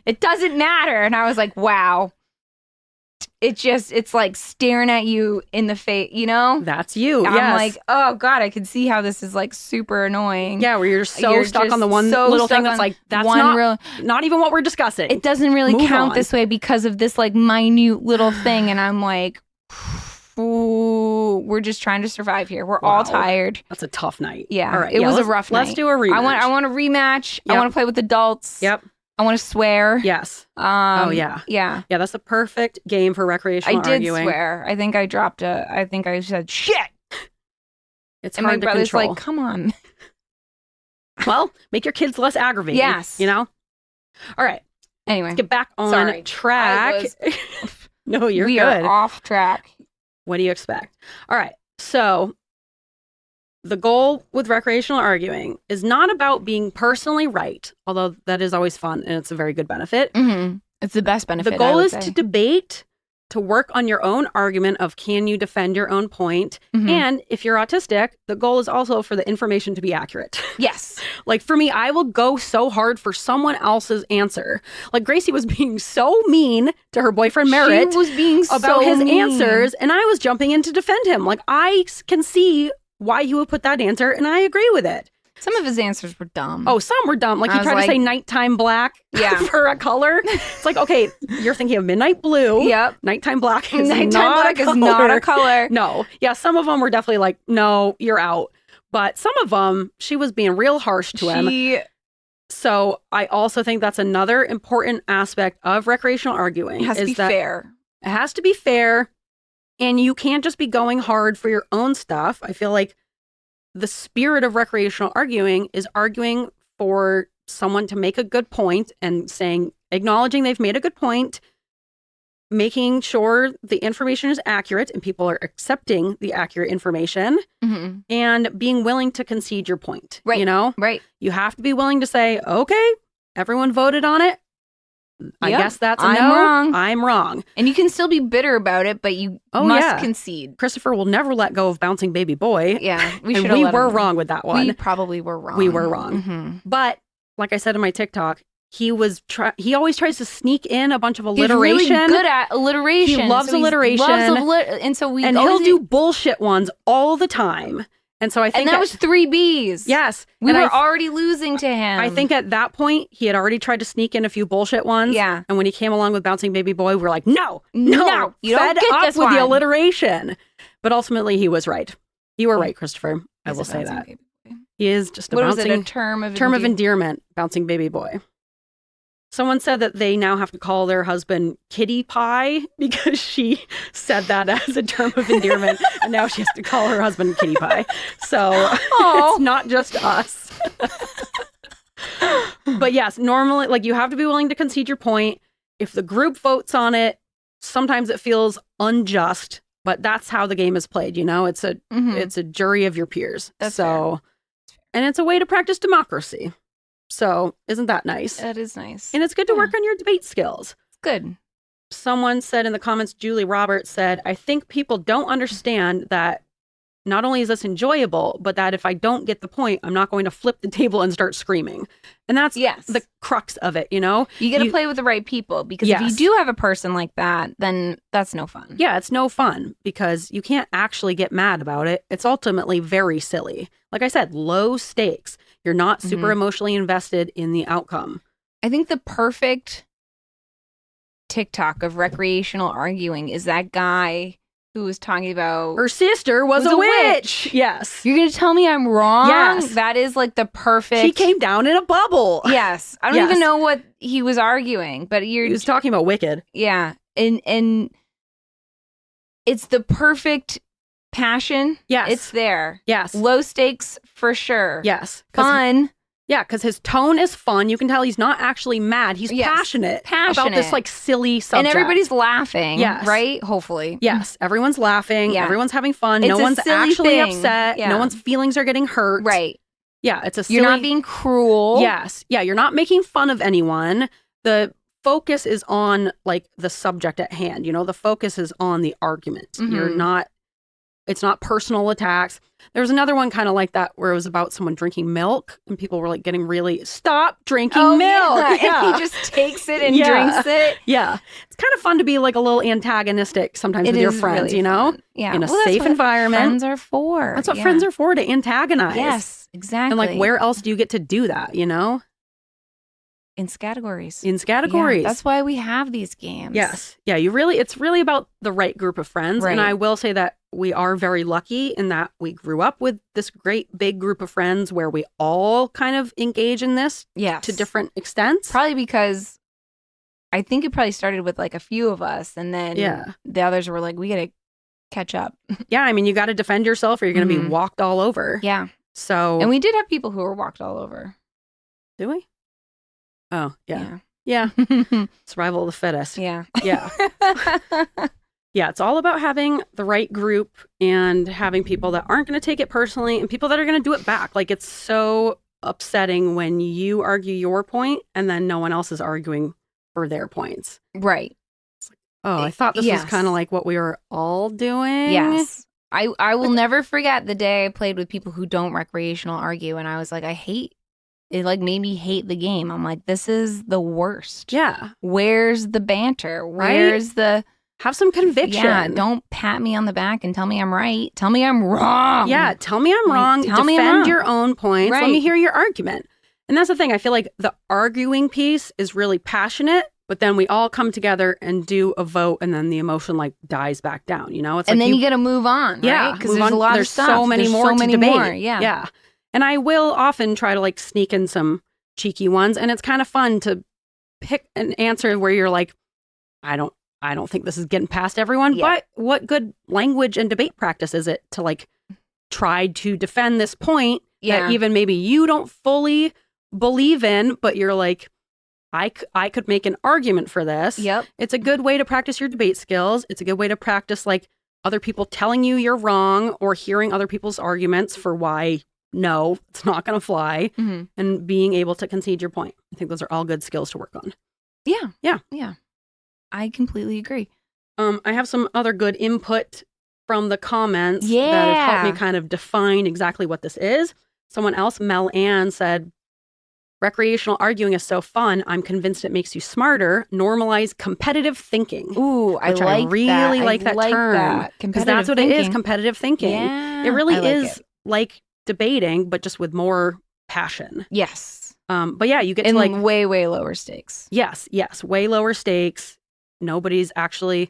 it doesn't matter. And I was like, wow. It's like staring at you in the face, you know? That's you. I'm like, oh God, I can see how this is like super annoying. Yeah, where you're stuck on the one little thing that's like, that's not even what we're discussing. It doesn't really count this way because of this like minute little thing. And I'm like, ooh, we're just trying to survive here. We're all tired. That's a tough night. Yeah. All right. It was a rough night. Let's do a rematch. I want a rematch. Yep. I want to play with adults. Yep. I want to swear. Yes. Yeah. Yeah, that's a perfect game for recreational arguing. I did swear. I think I said shit. It's and hard my brother's control. like, come on. Well, make your kids less aggravated. Yes. You know? All right. Anyway. Let's get back on track. No, you're good. We are off track. What do you expect? All right. So the goal with recreational arguing is not about being personally right, although that is always fun and it's a very good benefit. Mm-hmm. It's the best benefit. The goal is to debate, to work on your own argument of can you defend your own point. Mm-hmm. And if you're autistic, the goal is also for the information to be accurate. Yes. Like for me, I will go so hard for someone else's answer. Like Gracie was being so mean to her boyfriend Merritt. She was being about his answers, and I was jumping in to defend him. Like I can see why you would put that answer, and I agree with it. Some of his answers were dumb. Oh, some were dumb. Like he tried to say nighttime black for a color. It's like, okay, you're thinking of midnight blue. Yep. Nighttime black is not a color. No. Yeah, some of them were definitely like, no, you're out. But some of them, she was being real harsh to him. So I also think that's another important aspect of recreational arguing. It has to be fair. It has to be fair. And you can't just be going hard for your own stuff. I feel like the spirit of recreational arguing is arguing for someone to make a good point and acknowledging they've made a good point, making sure the information is accurate and people are accepting the accurate information, mm-hmm. and being willing to concede your point. Right. You know? Right. You have to be willing to say, okay, everyone voted on it. I guess that's a no. Wrong. I'm wrong. And you can still be bitter about it, but you must concede. Christopher will never let go of Bouncing Baby Boy. Yeah, we were wrong with that one. We probably were wrong. We were wrong. Mm-hmm. But like I said in my TikTok, he always tries to sneak in a bunch of alliteration. He's really good at alliteration. He loves alliteration. And he'll do bullshit ones all the time. And so I think that was 3 Bs. Yes. We were already losing to him. I think at that point, he had already tried to sneak in a few bullshit ones. Yeah. And when he came along with Bouncing Baby Boy, we were like, no, you don't get this with one. the alliteration. But ultimately, he was right. You were right, Christopher. I will say that. He is just a term of endearment, Bouncing Baby Boy. Someone said that they now have to call their husband Kitty Pie because she said that as a term of endearment, and now she has to call her husband Kitty Pie. So it's not just us. But yes, normally, like you have to be willing to concede your point. If the group votes on it, sometimes it feels unjust, but that's how the game is played. It's a it's a jury of your peers. That's so and it's a way to practice democracy. So isn't that nice? That is nice. And it's good to work on your debate skills. It's good. Someone said in the comments, Julie Roberts said, I think people don't understand that not only is this enjoyable, but that if I don't get the point, I'm not going to flip the table and start screaming. And that's the crux of it, You got to play with the right people, because if you do have a person like that, then that's no fun. Yeah, it's no fun because you can't actually get mad about it. It's ultimately very silly. Like I said, low stakes. You're not super emotionally invested in the outcome. I think the perfect TikTok of recreational arguing is that guy who was talking about her sister was a witch. Yes. You're going to tell me I'm wrong? Yes. That is like the perfect... She came down in a bubble. Yes. I don't even know what he was arguing, but he was talking about Wicked. Yeah. And it's the perfect passion. Yes. It's there. Yes. Low stakes for sure. Yes. Fun. Yeah, because his tone is fun. You can tell he's not actually mad. He's passionate about this like silly subject. And everybody's laughing, yes. right? Hopefully. Yes, everyone's laughing. Yeah. Everyone's having fun. It's no one's actually upset. Yeah. No one's feelings are getting hurt. Right. Yeah, it's a silly... You're not being cruel. Yes. Yeah, you're not making fun of anyone. The focus is on like the subject at hand. The focus is on the argument. You're not... It's not personal attacks. There was another one kind of like that where it was about someone drinking milk and people were like getting really, stop drinking milk. Yeah. And he just takes it and drinks it. Yeah. It's kind of fun to be like a little antagonistic sometimes with your friends, really fun. Yeah. In a safe environment. Friends are for. That's what friends are for, to antagonize. Yes, exactly. And like, where else do you get to do that, In Scattergories. In Scattergories. Yeah, that's why we have these games. Yes. Yeah, it's really about the right group of friends. Right. And I will say that we are very lucky in that we grew up with this great big group of friends where we all kind of engage in this to different extents. Probably because I think it probably started with like a few of us, and then the others were like, we got to catch up. Yeah, I mean, you got to defend yourself or you're going to be walked all over. Yeah. So. And we did have people who were walked all over. Do we? Oh, yeah. Yeah. Survival of the fittest. Yeah. Yeah. Yeah, it's all about having the right group and having people that aren't going to take it personally and people that are going to do it back. Like, it's so upsetting when you argue your point and then no one else is arguing for their points. Right. It's like, oh, I thought this was kind of like what we were all doing. Yes. I will never forget the day I played with people who don't recreational argue, and I was like, it like made me hate the game. I'm like, this is the worst. Yeah. Where's the banter? Where's the... Have some conviction. Yeah, don't pat me on the back and tell me I'm right. Tell me I'm wrong. Yeah, tell me I'm wrong. Defend your own points. Right. Let me hear your argument. And that's the thing. I feel like the arguing piece is really passionate, but then we all come together and do a vote, and then the emotion like dies back down. It's and like then you got to move on. Yeah, because there's a lot there's of stuff. So many more to debate. More, yeah. And I will often try to like sneak in some cheeky ones, and it's kind of fun to pick an answer where you're like, I don't think this is getting past everyone, but what good language and debate practice is it to like try to defend this point that even maybe you don't fully believe in, but you're like, I could make an argument for this. Yep. It's a good way to practice your debate skills. It's a good way to practice like other people telling you you're wrong or hearing other people's arguments for why no, it's not going to fly, and being able to concede your point. I think those are all good skills to work on. Yeah. Yeah. Yeah. I completely agree. I have some other good input from the comments that have helped me kind of define exactly what this is. Someone else, Mel Ann, said, recreational arguing is so fun. I'm convinced it makes you smarter. Normalize competitive thinking. Ooh, I really like that term. Because that's what it is, competitive thinking. Yeah, it really is like debating, but just with more passion. Yes. But yeah, you get to like like way, way lower stakes. Yes. Way lower stakes. Nobody's actually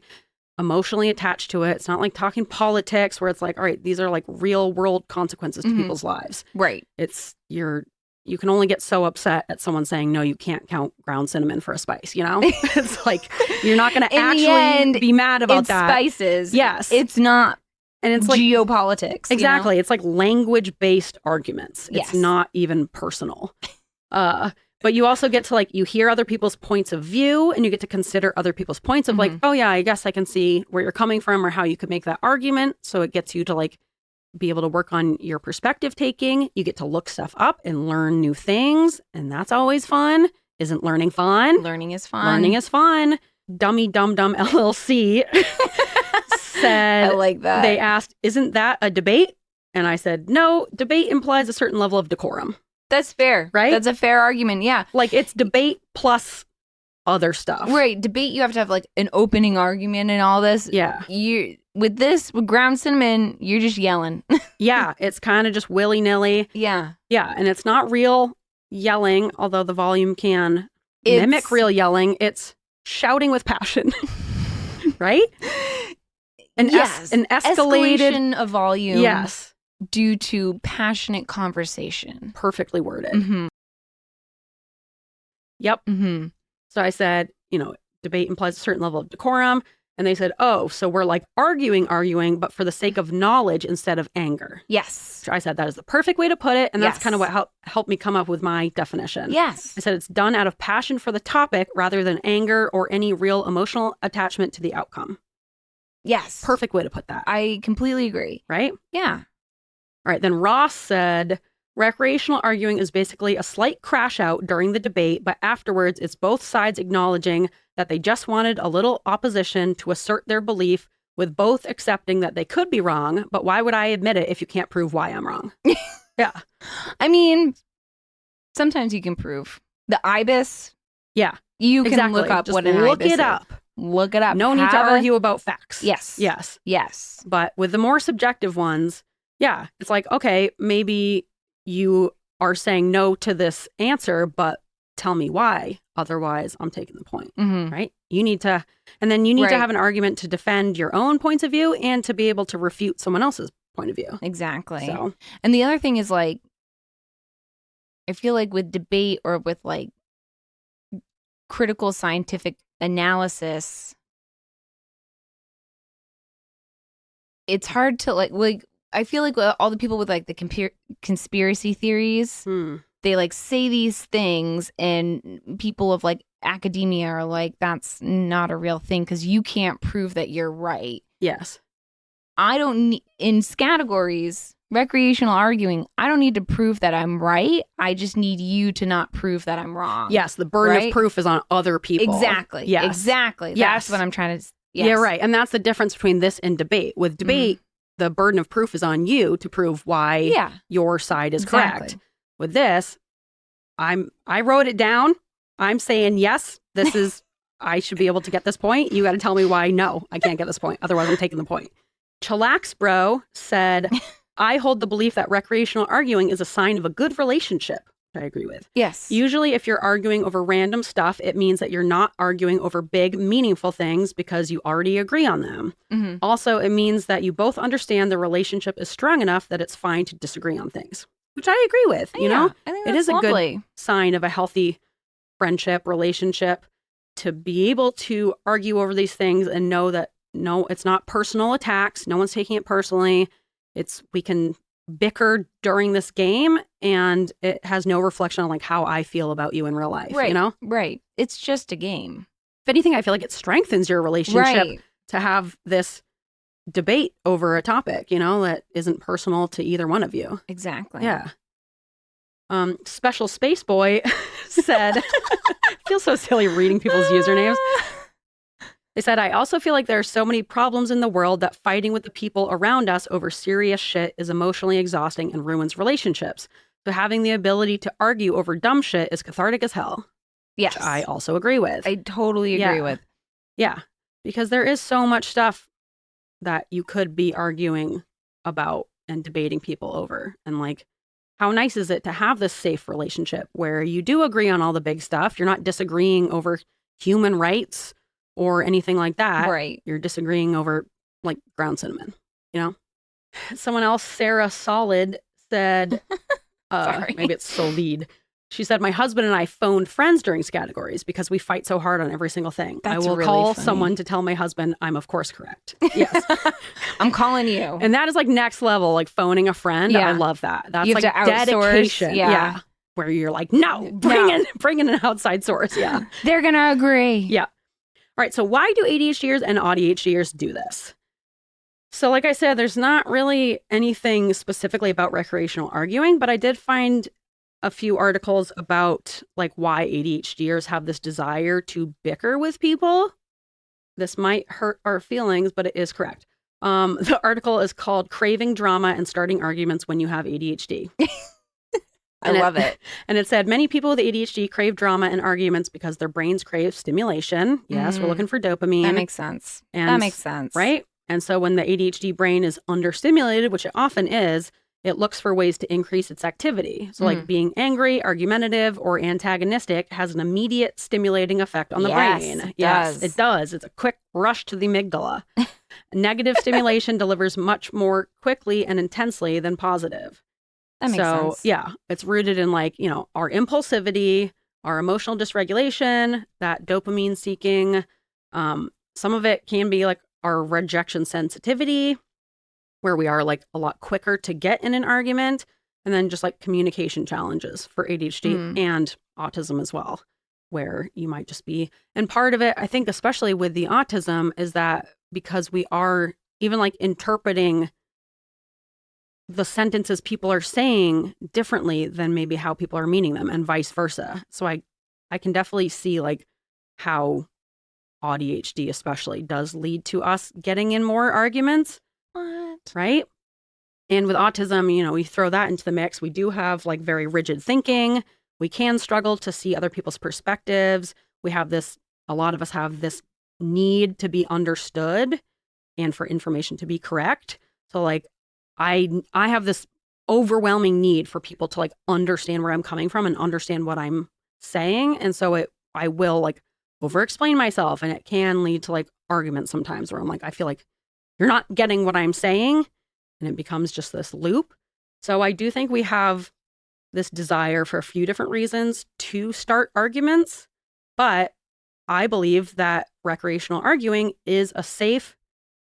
emotionally attached to it. It's not like talking politics where it's like, all right, these are like real world consequences to people's lives. Right. It's you can only get so upset at someone saying, no, you can't count ground cinnamon for a spice, It's like, you're not going to actually be mad about that. Spices. Yes. It's not. And it's like geopolitics. Exactly. It's like language-based arguments. Yes. It's not even personal. But you also get to like, you hear other people's points of view and you get to consider other people's points of like, oh yeah, I guess I can see where you're coming from or how you could make that argument. So it gets you to like be able to work on your perspective taking. You get to look stuff up and learn new things. And that's always fun. Isn't learning fun? Learning is fun. Learning is fun. Dummy Dum Dum LLC said, I like that. They asked, isn't that a debate? And I said, no, debate implies a certain level of decorum. That's fair. Right? That's a fair argument. Yeah. Like it's debate plus other stuff. Right. Debate, you have to have like an opening argument and all this. Yeah. With ground cinnamon, you're just yelling. Yeah. It's kind of just willy-nilly. Yeah. Yeah. And it's not real yelling, although the volume can mimic real yelling. It's shouting with passion. Right? An escalated escalation of volume. Yes. Due to passionate conversation. Perfectly worded. Mm-hmm. Yep. Mm-hmm. So I said, debate implies a certain level of decorum. And they said, oh, so we're like arguing, but for the sake of knowledge instead of anger. Yes. So I said, that is the perfect way to put it. And that's Yes. kind of what helped me come up with my definition. Yes. I said, it's done out of passion for the topic rather than anger or any real emotional attachment to the outcome. Yes. Perfect way to put that. I completely agree. Right? Yeah. All right. Then Ross said, recreational arguing is basically a slight crash out during the debate, but afterwards it's both sides acknowledging that they just wanted a little opposition to assert their belief, with both accepting that they could be wrong, but why would I admit it if you can't prove why I'm wrong? Yeah. I mean, sometimes you can prove. The ibis. Yeah. You can exactly. look up just what an look ibis it up. is. Look it up. No need to argue about facts. Yes. Yes. Yes. But with the more subjective ones, yeah, it's like, okay, maybe you are saying no to this answer, but tell me why. Otherwise, I'm taking the point, right? You need to, and then you need to have an argument to defend your own points of view and to be able to refute someone else's point of view. Exactly. So, and the other thing is like, I feel like with debate or with like critical scientific analysis, it's hard to like I feel like all the people with like the conspiracy theories, they like say these things and people of like academia are like, that's not a real thing because you can't prove that you're right. Yes. I don't need, in Scattergories, recreational arguing, I don't need to prove that I'm right. I just need you to not prove that I'm wrong. Yes, the burden of proof is on other people. Exactly. Yes. Exactly. Yes. That's what I'm trying to... Yes. Yeah, right. And that's the difference between this and debate. With debate, the burden of proof is on you to prove why your side is correct. With this, I wrote it down. I'm saying, yes, this is... I should be able to get this point. You got to tell me why, no, I can't get this point. Otherwise, I'm taking the point. Chillax Bro said, I hold the belief that recreational arguing is a sign of a good relationship, which I agree with. Yes. Usually, if you're arguing over random stuff, it means that you're not arguing over big, meaningful things because you already agree on them. Also, it means that you both understand the relationship is strong enough that it's fine to disagree on things, which I agree with. You know, I think it that's is a lovely. good sign of a healthy friendship, relationship, to be able to argue over these things and know that, no, it's not personal attacks. No one's taking it personally. We can bicker during this game and it has no reflection on like how I feel about you in real life, Right. you know? Right. It's just a game. If anything, I feel like it strengthens your relationship to have this debate over a topic, you know, that isn't personal to either one of you. Exactly. Yeah. Special Space Boy said, I feel so silly reading people's usernames. They said, I also feel like there are so many problems in the world that fighting with the people around us over serious shit is emotionally exhausting and ruins relationships. So having the ability to argue over dumb shit is cathartic as hell. Yes. Which I also agree with. I totally agree with. Yeah. Because there is so much stuff that you could be arguing about and debating people over. And like, how nice is it to have this safe relationship where you do agree on all the big stuff? You're not disagreeing over human rights or anything like that. Right. You're disagreeing over like ground cinnamon, you know? Someone else, Sarah Solid, said, maybe it's Solid. She said, my husband and I phoned friends during Scattergories because we fight so hard on every single thing. That's I will really call funny. someone to tell my husband I'm of course correct. Yes. I'm calling you. And that is like next level, like phoning a friend. Yeah. I love that. That's You have like to outsource. dedication. Yeah. where you're like, no, bring in an outside source. Yeah. They're going to agree. Yeah. All right. So why do ADHDers and AuDHDers do this? So like I said, there's not really anything specifically about recreational arguing, but I did find a few articles about like why ADHDers have this desire to bicker with people. This might hurt our feelings, but it is correct. The article is called Craving Drama and Starting Arguments When You Have ADHD. I love it. And it said many people with ADHD crave drama and arguments because their brains crave stimulation. Yes, we're looking for dopamine. That makes sense. That makes sense. Right? And so when the ADHD brain is understimulated, which it often is, it looks for ways to increase its activity. So like being angry, argumentative, or antagonistic has an immediate stimulating effect on the brain. Yes, it does. It's a quick rush to the amygdala. Negative stimulation delivers much more quickly and intensely than positive. That makes sense. Yeah, it's rooted in like, our impulsivity, our emotional dysregulation, that dopamine seeking. Some of it can be like our rejection sensitivity, where we are like a lot quicker to get in an argument, and then just like communication challenges for ADHD and autism as well, where you might just be. And part of it, I think, especially with the autism, is that because we are even like interpreting the sentences people are saying differently than maybe how people are meaning them, and vice versa. So I can definitely see like how AuDHD especially does lead to us getting in more arguments. What? Right? And with autism, we throw that into the mix. We do have like very rigid thinking. We can struggle to see other people's perspectives. A lot of us have this need to be understood and for information to be correct. So like I have this overwhelming need for people to like understand where I'm coming from and understand what I'm saying. And so I will like over explain myself, and it can lead to like arguments sometimes where I'm like, I feel like you're not getting what I'm saying, and it becomes just this loop. So I do think we have this desire for a few different reasons to start arguments, but I believe that recreational arguing is a safe,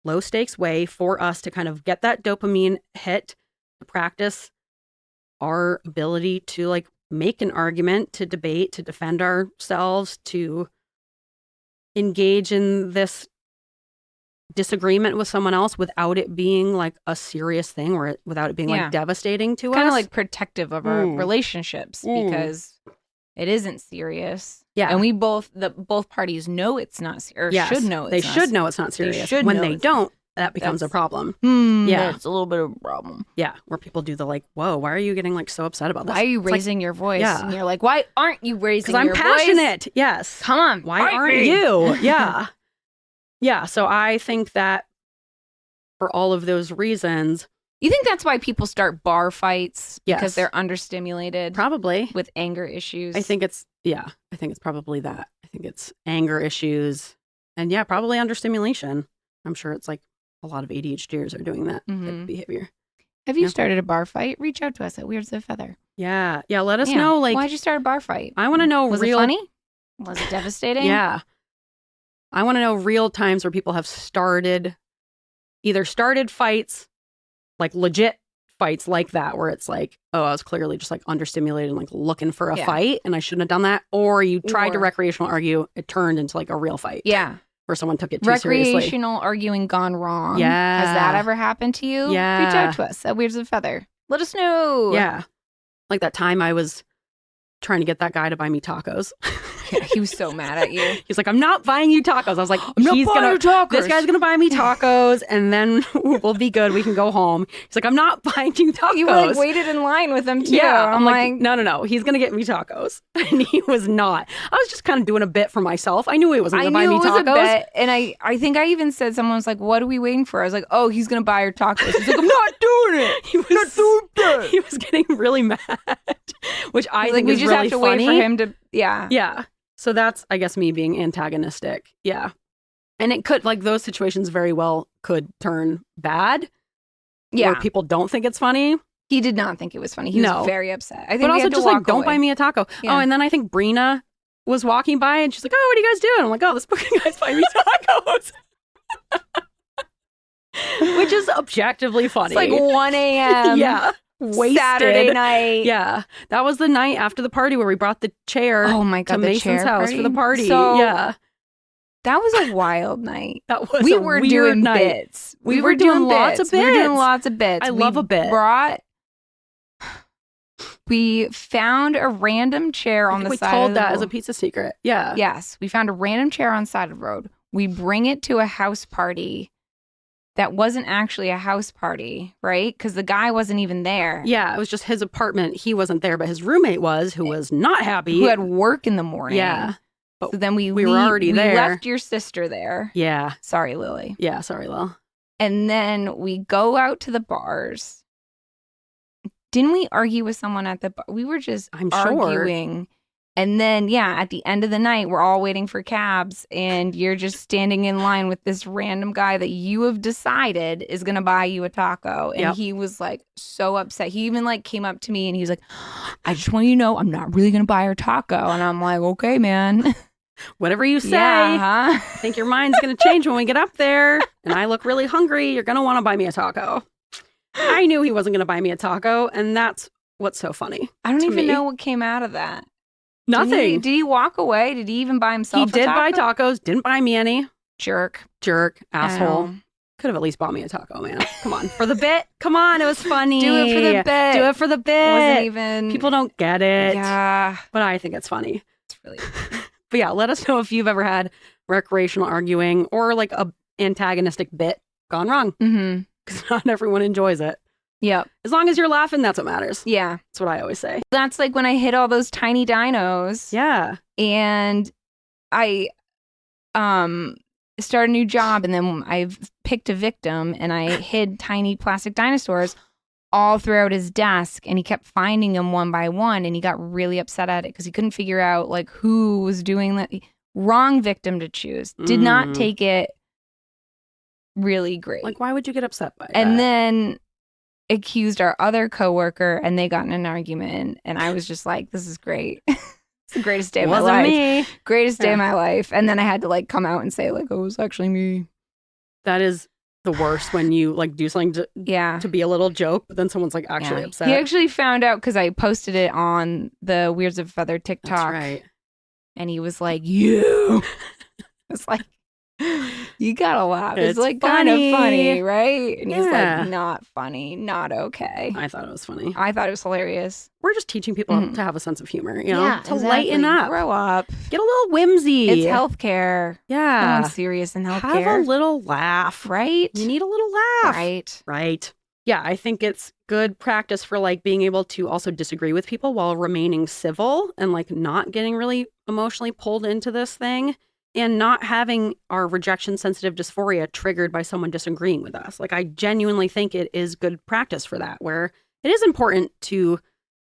low stakes way for us to kind of get that dopamine hit, to practice our ability to like make an argument, to debate, to defend ourselves, to engage in this disagreement with someone else without it being like a serious thing, or without it being like devastating to us. Kind of like protective of our relationships because it isn't serious. Yeah. And we both parties know it's not serious, or should know they should know it's not serious. When they don't, that becomes a problem. Yeah. It's a little bit of a problem. Yeah. Where people do the like, whoa, why are you getting like so upset about this? Why are you raising your voice? Yeah. And you're like, why aren't you raising your voice? Because I'm passionate. Yes. Come on. Why aren't you? Yeah. Yeah. So I think that for all of those reasons. You think that's why people start bar fights? Yes. Because they're understimulated? Probably. With anger issues? I think it's probably that. I think it's anger issues. And yeah, probably understimulation. I'm sure it's like a lot of ADHDers are doing that type of behavior. Have you started a bar fight? Reach out to us at Weirds of the Feather. Yeah. Yeah. Let us know. Like, why'd you start a bar fight? I want to know. Was it funny? Was it devastating? Yeah. I want to know real times where people have either started fights, like legit fights like that, where it's like, oh, I was clearly just like understimulated and like looking for a fight and I shouldn't have done that. Or you tried to recreational argue, it turned into like a real fight. Yeah. Where someone took it too seriously. Recreational arguing gone wrong. Yeah. Has that ever happened to you? Yeah. Reach out to us at Weirds of the Feather. Let us know. Yeah. Like that time I was trying to get that guy to buy me tacos. Yeah, he was so mad at you. He's like, I'm not buying you tacos. I was like, I'm not buying you tacos. This guy's going to buy me tacos and then we'll be good. We can go home. He's like, I'm not buying you tacos. You like waited in line with him too. Yeah. I'm like, no. He's going to get me tacos. And he was not. I was just kind of doing a bit for myself. I knew he wasn't going to buy me tacos. A bit, and I think I even said, someone was like, what are we waiting for? I was like, oh, he's going to buy her tacos. He's like, I'm not doing it. He was not doing that. He was getting really mad, which I think is really funny. We just have to wait for him to, yeah. Yeah. So that's, I guess, me being antagonistic. Yeah. And it could, like, those situations very well could turn bad. Yeah. Where people don't think it's funny. He did not think it was funny. He was very upset. I think but also just like, don't buy me a taco. Yeah. Oh, and then I think Brina was walking by and she's like, oh, what are you guys doing? I'm like, oh, this fucking guy's buying me tacos. Which is objectively funny. It's like 1 a.m. Yeah. wasted. Saturday night. Yeah. That was the night after the party where we brought the chair Oh my God, to the Mason's chair house party? for the party. So- yeah. That was a wild night. That was We a were weird doing night. bits. We were doing lots of We were doing bits. lots of bits. I love a bit. We found a random chair I on think the we side told of the that as a road. pizza secret. Yeah. Yes, we found a random chair on the side of the road. We bring it to a house party that wasn't actually a house party, right? Because the guy wasn't even there. Yeah. It was just his apartment. He wasn't there, but his roommate was, who was not happy. Who had work in the morning. Yeah. So then we were already there. We left your sister there. Yeah. Sorry, Lily. Yeah. Sorry, Lil. And then we go out to the bars. Didn't we argue with someone at the bar? We were just I'm sure. arguing. And then, yeah, at the end of the night, we're all waiting for cabs, and you're just standing in line with this random guy that you have decided is going to buy you a taco. And Yep. he was like so upset. He even like came up to me and he was like, I just want you to know I'm not really going to buy her taco. And I'm like, okay, man. Whatever you say. Yeah, I huh? think your mind's going to change when we get up there and I look really hungry. You're going to want to buy me a taco. I knew he wasn't going to buy me a taco. And that's what's so funny. I don't to even me. know what came out of that. Nothing. Did he walk away? Did he even buy himself He did a buy taco? tacos, didn't buy me any. Jerk. Jerk, I asshole. know. Could have at least bought me a taco, man. Come on. For the bit. Come on. It was funny. Do it for the bit. Do it for the bit. Wasn't even. People don't get it. Yeah. But I think it's funny. It's really. But yeah, let us know if you've ever had recreational arguing or like a antagonistic bit gone wrong. Mm-hmm. Because not everyone enjoys it. Yep. As long as you're laughing, that's what matters. Yeah. That's what I always say. That's like when I hit all those tiny dinos. Yeah. And I started a new job, and then I've picked a victim, and I hid tiny plastic dinosaurs all throughout his desk, and he kept finding them one by one, and he got really upset at it because he couldn't figure out like who was doing that. Wrong victim to choose. Did not take it really great. Like, why would you get upset by And that? then accused our other coworker, and they got in an argument, and I was just like, this is great. It's the greatest day of my Wasn't life. me. Greatest day Yeah. of my life. And then I had to like come out and say like, oh, it was actually me. That is the worst when you like do something Yeah. to be a little joke, but then someone's like actually Yeah. upset. He actually found out because I posted it on the Weirds of Feather TikTok. That's right. And he was like, you. It's like, you gotta laugh. It's It's like kind of funny. funny, right? And he's Yeah. like, not funny, not okay. I thought it was funny. I thought it was hilarious. We're just teaching people Mhm. to have a sense of humor, you know, Yeah, to exactly. lighten up, Grow up. get a little whimsy. It's healthcare. No Yeah. one's serious in Have a healthcare. little laugh. Right? You need a little laugh. Right. Right. Yeah, I think it's good practice for like being able to also disagree with people while remaining civil and like not getting really emotionally pulled into this thing and not having our rejection sensitive dysphoria triggered by someone disagreeing with us. Like I genuinely think it is good practice for that, where it is important to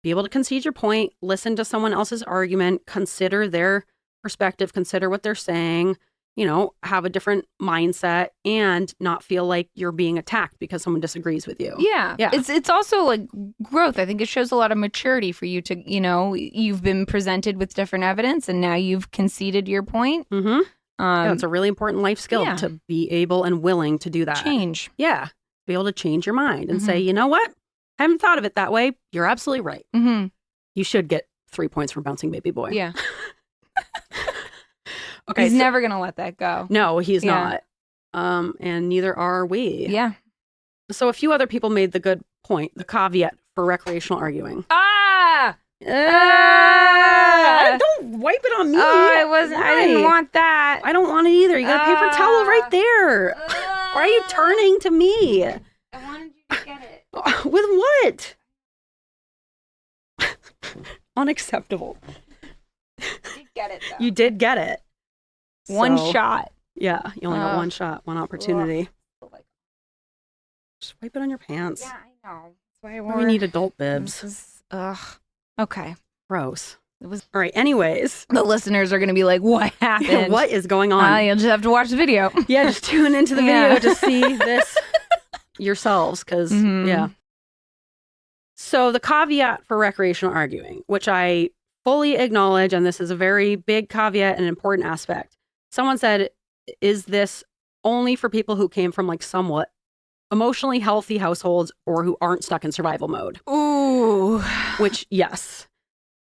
be able to concede your point, listen to someone else's argument, consider their perspective, consider what they're saying, you know, have a different mindset and not feel like you're being attacked because someone disagrees with you. Yeah. Yeah. It's also like growth. I think it shows a lot of maturity for you to, you know, you've been presented with different evidence and now you've conceded your point. Mm-hmm. Yeah, it's a really important life skill yeah. to be able and willing to do that. Change. Yeah. Be able to change your mind and say, Mhm. you know what? I haven't thought of it that way. You're absolutely right. Mm-hmm. You should get 3 points for bouncing baby boy. Yeah. Okay. He's so- never going to let that go. No, he's Yeah. not. And neither are we. Yeah. So a few other people made the good point, the caveat for recreational arguing. Ah! Don't wipe it on me. Oh, I wasn't. I didn't Why? want that. I don't want it either. You got a paper towel right there. Why are you turning to me? I wanted you to get it. With what? Unacceptable. You get it though. You did get it. One So, shot. Yeah, you only got Ugh. one shot, one opportunity. Just wipe it on your pants. Yeah, I know. That's why I Why we need adult bibs. This is, okay. Gross. It was. All right. Anyways, The listeners are going to be like, what happened? what is going on? You'll just have to watch the video. Yeah, just tune into the video Yeah. to see this yourselves, because Mhm. yeah. So the caveat for recreational arguing, which I fully acknowledge, and this is a very big caveat and an important aspect. Someone said, is this only for people who came from like somewhat emotionally healthy households or who aren't stuck in survival mode. Ooh. Which, yes,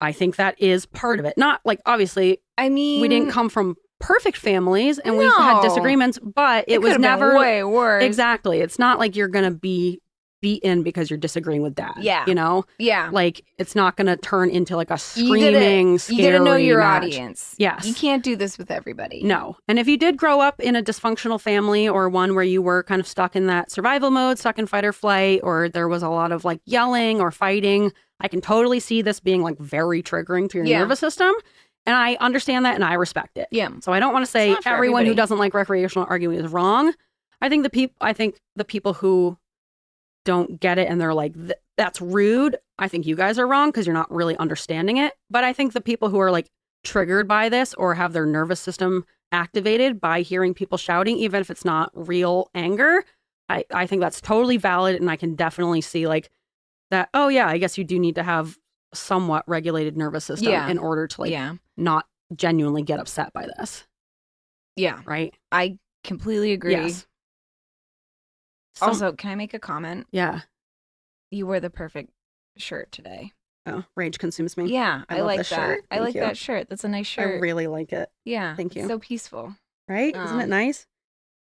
I think that is part of it. Not like, obviously, I mean, we didn't come from perfect families and we've had disagreements, but it was could've been never way worse. Exactly. It's not like you're going to be beaten because you're disagreeing with dad. Yeah. You know? Yeah. Like, it's not going to turn into like a screaming, scary You gotta know your match. audience. Yes. You can't do this with everybody. No. And if you did grow up in a dysfunctional family or one where you were kind of stuck in that survival mode, stuck in fight or flight, or there was a lot of like yelling or fighting, I can totally see this being like very triggering to your nervous system. And I understand that and I respect it. Yeah. So I don't want to say everyone who everybody. doesn't like recreational arguing is wrong. I think the people who don't get it and they're like, that's rude. I think you guys are wrong because you're not really understanding it. But I think the people who are like triggered by this or have their nervous system activated by hearing people shouting, even if it's not real anger, I think that's totally valid. And I can definitely see like that, oh yeah, I guess you do need to have somewhat regulated nervous system in order to like not genuinely get upset by this. Yeah. Right? I completely agree. Yes. Also, can I make a comment? Yeah. You wore the perfect shirt today. Oh, rage consumes me. Yeah, I love like this that. shirt. I Thank like you. that shirt. That's a nice shirt. I really like it. Yeah. Thank you. It's so peaceful. Right? Isn't it nice?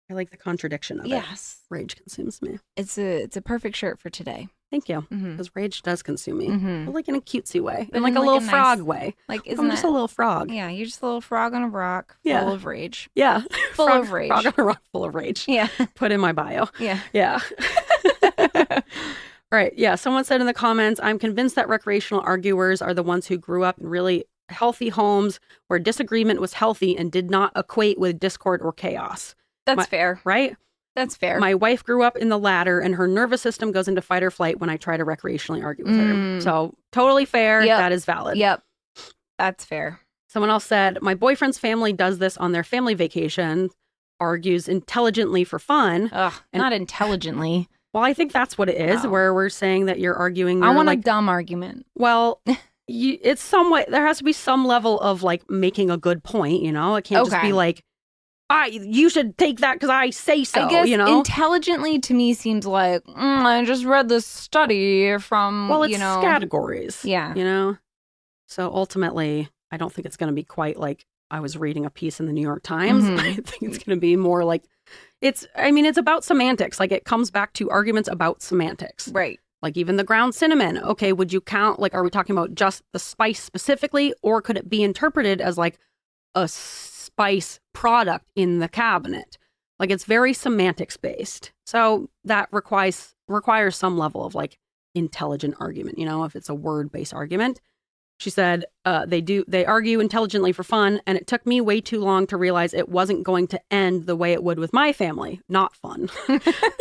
I like the contradiction of it. Yes. Rage consumes me. It's a perfect shirt for today. Thank you. Mhm. Because rage does consume me. Mhm. But like in a cutesy way. But In like in a like little a nice- frog way. Like, I'm just a little frog. Yeah, you're just a little frog on a rock full of rage. Yeah. Full of rage. Frog on a rock full of rage. Yeah. Put in my bio. Yeah. Yeah. All right. Yeah. Someone said in the comments, I'm convinced that recreational arguers are the ones who grew up in really healthy homes where disagreement was healthy and did not equate with discord or chaos. That's fair. Right? That's fair. My wife grew up in the latter and her nervous system goes into fight or flight when I try to recreationally argue with her. So totally fair. Yep. That is valid. Yep. That's fair. Someone else said, my boyfriend's family does this on their family vacation, argues intelligently for fun. Ugh, not intelligently. Well, I think that's what it is, where we're saying that you're arguing. I want like, a dumb argument. Well, it's somewhat, there has to be some level of like making a good point, you know? It can't just be like, you should take that because I say so, I guess you know? intelligently to me seems like, I just read this study from, Well, it's you know. Scattergories. Yeah. You know? So ultimately, I don't think it's going to be quite like I was reading a piece in the New York Times. I think it's going to be more like, it's about semantics. Like it comes back to arguments about semantics. Right. Like even the ground cinnamon. Okay, would you count, like, are we talking about just the spice specifically, or could it be interpreted as like a spice product in the cabinet? Like it's very semantics based. So that requires some level of like intelligent argument, you know, if it's a word based argument. She said they argue intelligently for fun, and it took me way too long to realize it wasn't going to end the way it would with my family. Not fun.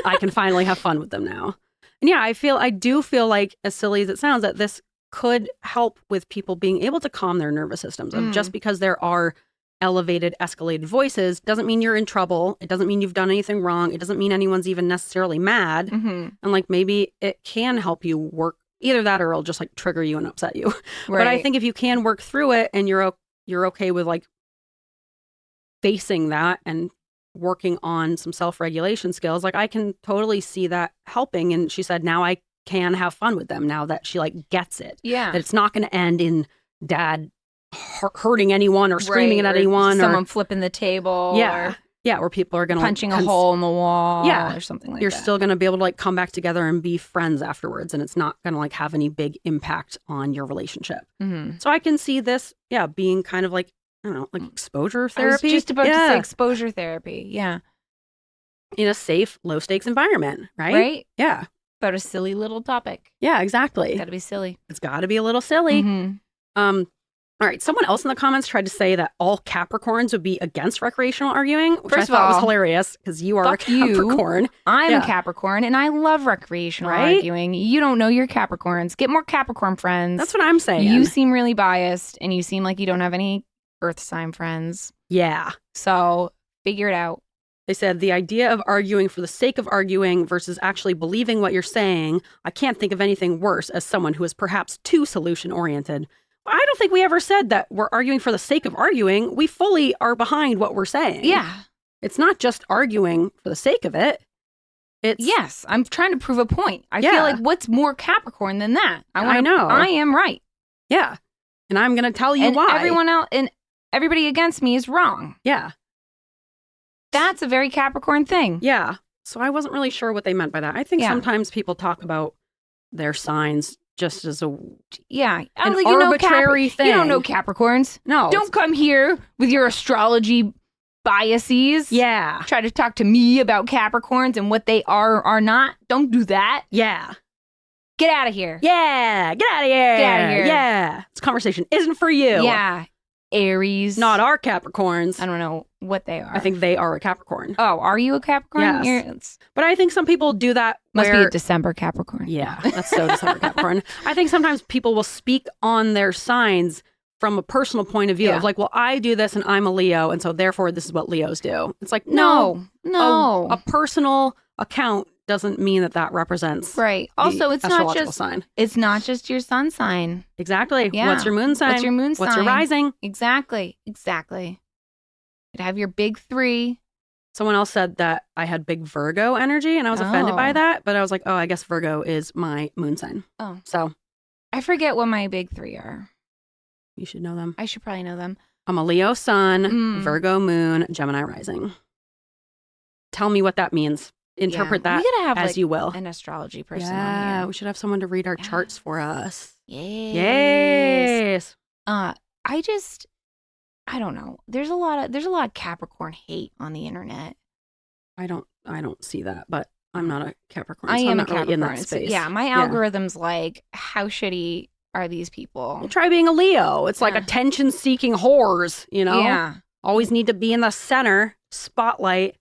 I can finally have fun with them now. And yeah, I do feel like, as silly as it sounds, that this could help with people being able to calm their nervous systems. Just because there are elevated, escalated voices doesn't mean you're in trouble. It doesn't mean you've done anything wrong. It doesn't mean anyone's even necessarily mad. And like maybe it can help you work either that, or it'll just like trigger you and upset you. Right. But I think if you can work through it and you're okay with like facing that and working on some self-regulation skills, like I can totally see that helping. And she said, now I can have fun with them now that she like gets it. Yeah. That it's not going to end in dad hurting anyone or screaming at anyone, someone flipping the table. Yeah. Yeah, where people are going to punching a hole in the wall, or something like that. You're still going to be able to like come back together and be friends afterwards, and it's not going to like have any big impact on your relationship. So I can see this, being kind of like, I don't know, like exposure therapy. I was just about to say exposure therapy. Yeah, in a safe, low stakes environment, right? Right. Yeah. About a silly little topic. Yeah, exactly. It's got to be silly. It's got to be a little silly. All right. Someone else in the comments tried to say that all Capricorns would be against recreational arguing, which I thought was hilarious because you are a Capricorn. I'm a Capricorn and I love recreational arguing. You don't know your Capricorns. Get more Capricorn friends. That's what I'm saying. You seem really biased and you seem like you don't have any Earth sign friends. Yeah. So figure it out. They said the idea of arguing for the sake of arguing versus actually believing what you're saying. I can't think of anything worse as someone who is perhaps too solution oriented. I don't think we ever said that we're arguing for the sake of arguing. We fully are behind what we're saying. Yeah. It's not just arguing for the sake of it. Yes, I'm trying to prove a point. I feel like what's more Capricorn than that? I know. I am right. Yeah. And I'm going to tell you why. Everyone else and everybody against me is wrong. Yeah. That's a very Capricorn thing. Yeah. So I wasn't really sure what they meant by that. I think sometimes people talk about their signs just as an arbitrary thing. You don't know Capricorns. No. Don't come here with your astrology biases. Yeah. Try to talk to me about Capricorns and what they are or not. Don't do that. Yeah. Get out of here. Yeah. Get out of here. Get out of here. Yeah. This conversation isn't for you. Yeah. Aries. Not our Capricorns. I don't know what they are. I think they are a Capricorn. Oh, are you a Capricorn? Yes. But I think some people do that. Must be a December Capricorn. Yeah, that's so December Capricorn. I think sometimes people will speak on their signs from a personal point of view of like, well, I do this and I'm a Leo, and so therefore this is what Leos do. It's like, no. A personal account doesn't mean that represents right. Also, it's not just sign. It's not just your sun sign. Exactly. Yeah. What's your moon sign? What's your moon sign? What's your rising? Exactly. You'd have your big 3. Someone else said that I had big Virgo energy, and I was offended by that. But I was like, oh, I guess Virgo is my moon sign. Oh, so I forget what my big 3 are. You should know them. I should probably know them. I'm a Leo sun, Virgo moon, Gemini rising. Tell me what that means. Interpret that we gotta have, as you will. An astrology person on Yeah, here. we should have someone to read our charts for us. Yes. I don't know. There's a lot of Capricorn hate on the internet. I don't see that, but I'm not a Capricorn. I so am I'm a not really Capricorn. in that space. Yeah, my algorithm's like, how shitty are these people? Well, try being a Leo. It's like attention-seeking whores, you know? Yeah. Always need to be in the center, spotlight.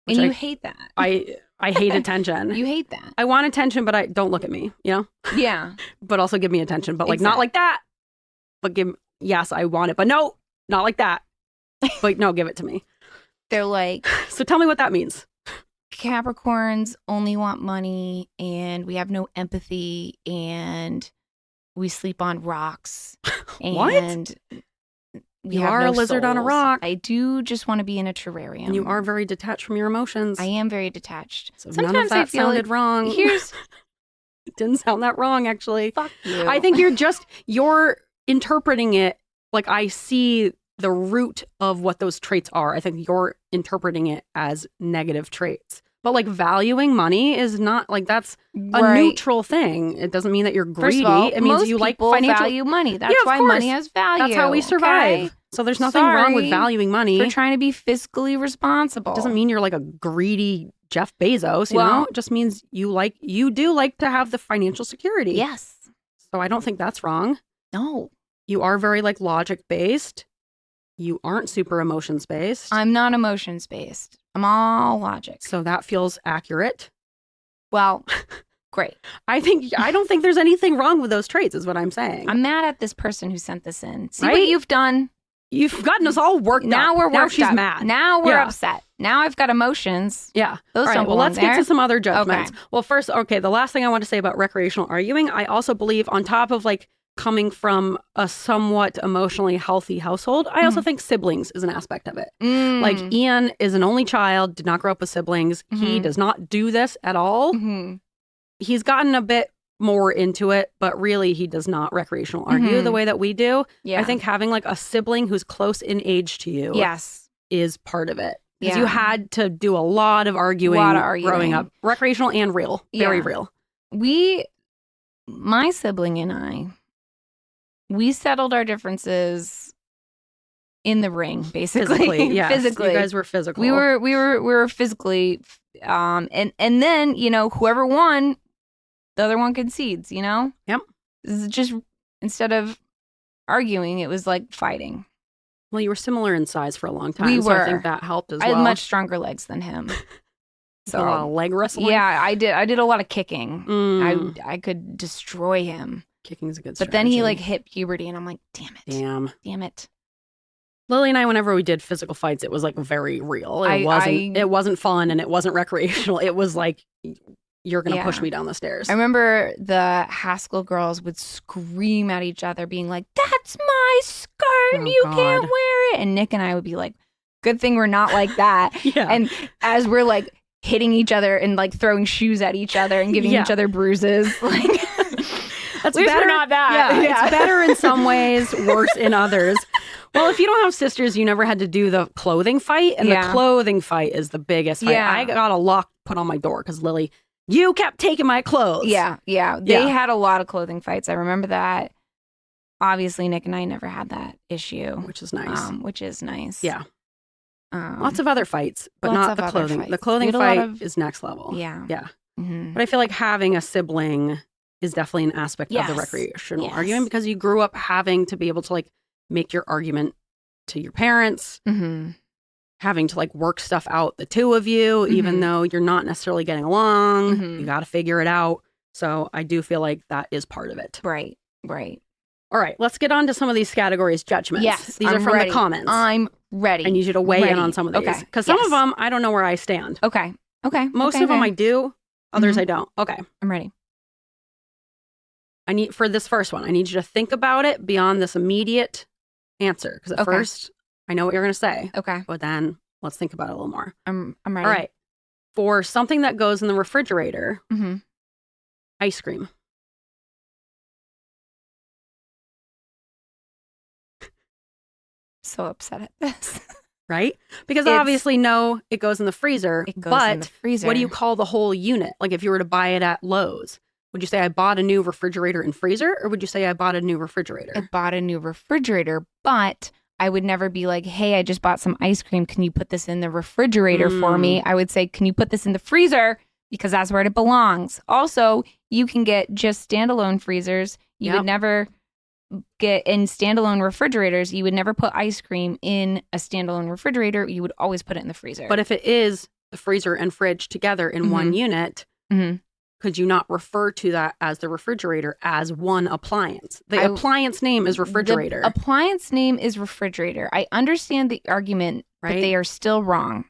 And you hate that. I hate attention. You hate that. I want attention, but don't look at me, you know? Yeah. But also give me attention, but like not like that. But yes, I want it, but no, not like that. But no, give it to me. They're like, so tell me what that means. Capricorns only want money, and we have no empathy, and we sleep on rocks. And you are a lizard on a rock. I do just want to be in a terrarium. And you are very detached from your emotions. I am very detached. So sometimes none of that I feel sounded wrong. It didn't sound that wrong, actually. Fuck you. I think you're interpreting it like I see the root of what those traits are. I think you're interpreting it as negative traits. But like valuing money is not like that's a neutral thing. It doesn't mean that you're greedy. First of all, it means you like financial value money. That's why money has value. That's how we survive. Okay? So there's nothing wrong with valuing money. For trying to be fiscally responsible. It doesn't mean you're like a greedy Jeff Bezos, you know? It just means you do like to have the financial security. Yes. So I don't think that's wrong. No. You are very like logic based. You aren't super emotions based. I'm not emotions based. I'm all logic. So that feels accurate. Well, great. I don't think there's anything wrong with those traits is what I'm saying. I'm mad at this person who sent this in. See what you've done? You've gotten us all worked up. Now we're worked now she's up. mad. Now we're upset. Now I've got emotions. Yeah. Those don't well, let's get to some other judgments. Okay. Well, first, the last thing I want to say about recreational arguing, I also believe on top of like coming from a somewhat emotionally healthy household, I also think siblings is an aspect of it. Like Ian is an only child, did not grow up with siblings. He does not do this at all. He's gotten a bit more into it, but really he does not recreational argue the way that we do. Yeah. I think having like a sibling who's close in age to you is part of it. Because you had to do a lot of arguing growing up. Recreational and real. Very real. My sibling and I, we settled our differences in the ring, basically. Physically, yes. Physically. You guys were physical. We were physically, and then, you know, whoever won, the other one concedes, you know? Yep. This is just, instead of arguing, it was like fighting. Well, you were similar in size for a long time. We so were. I think that helped as well. I had much stronger legs than him. So a lot of leg wrestling? Yeah, I did a lot of kicking. I could destroy him. Kicking's a good strategy. But then he like hit puberty and I'm like, damn it. Lily and I, whenever we did physical fights, it was like very real. It wasn't fun and it wasn't recreational. It was like, you're going to push me down the stairs. I remember the Haskell girls would scream at each other being like, that's my skirt and you can't wear it. And Nick and I would be like, good thing we're not like that. And as we're like hitting each other and like throwing shoes at each other and giving each other bruises. Like, That's at least better. we're not that. Yeah, it's better in some ways, worse in others. Well, if you don't have sisters, you never had to do the clothing fight. And the clothing fight is the biggest fight. Yeah. I got a lock put on my door because Lily, you kept taking my clothes. Yeah. They had a lot of clothing fights. I remember that. Obviously, Nick and I never had that issue. Which is nice. Yeah. Lots of other fights, but not the clothing. The clothing fight is next level. Yeah. Yeah. Mm-hmm. But I feel like having a sibling is definitely an aspect of the recreational argument because you grew up having to be able to like make your argument to your parents, having to like work stuff out, the two of you, even though you're not necessarily getting along. You got to figure it out. So I do feel like that is part of it. Right. All right, let's get on to some of these categories judgments. Yes, these are from ready. the comments. I'm ready. I need you to weigh in on some of these. Okay. Because some of them, I don't know where I stand. Okay. Most of them I do. Others I don't. Okay. I'm ready. For this first one, I need you to think about it beyond this immediate answer. Because at first, I know what you're going to say. Okay. But then let's think about it a little more. I'm ready. All right. For something that goes in the refrigerator, ice cream. So upset at this. Right? Because obviously, no, it goes in the freezer. It goes in the freezer. What do you call the whole unit? Like if you were to buy it at Lowe's, would you say I bought a new refrigerator and freezer? Or would you say I bought a new refrigerator? I bought a new refrigerator, but I would never be like, hey, I just bought some ice cream. Can you put this in the refrigerator for me? I would say, can you put this in the freezer? Because that's where it belongs. Also, you can get just standalone freezers. You would never get in standalone refrigerators. You would never put ice cream in a standalone refrigerator. You would always put it in the freezer. But if it is the freezer and fridge together in one unit, could you not refer to that as the refrigerator as one appliance? The appliance name is refrigerator. The appliance name is refrigerator. I understand the argument, but they are still wrong.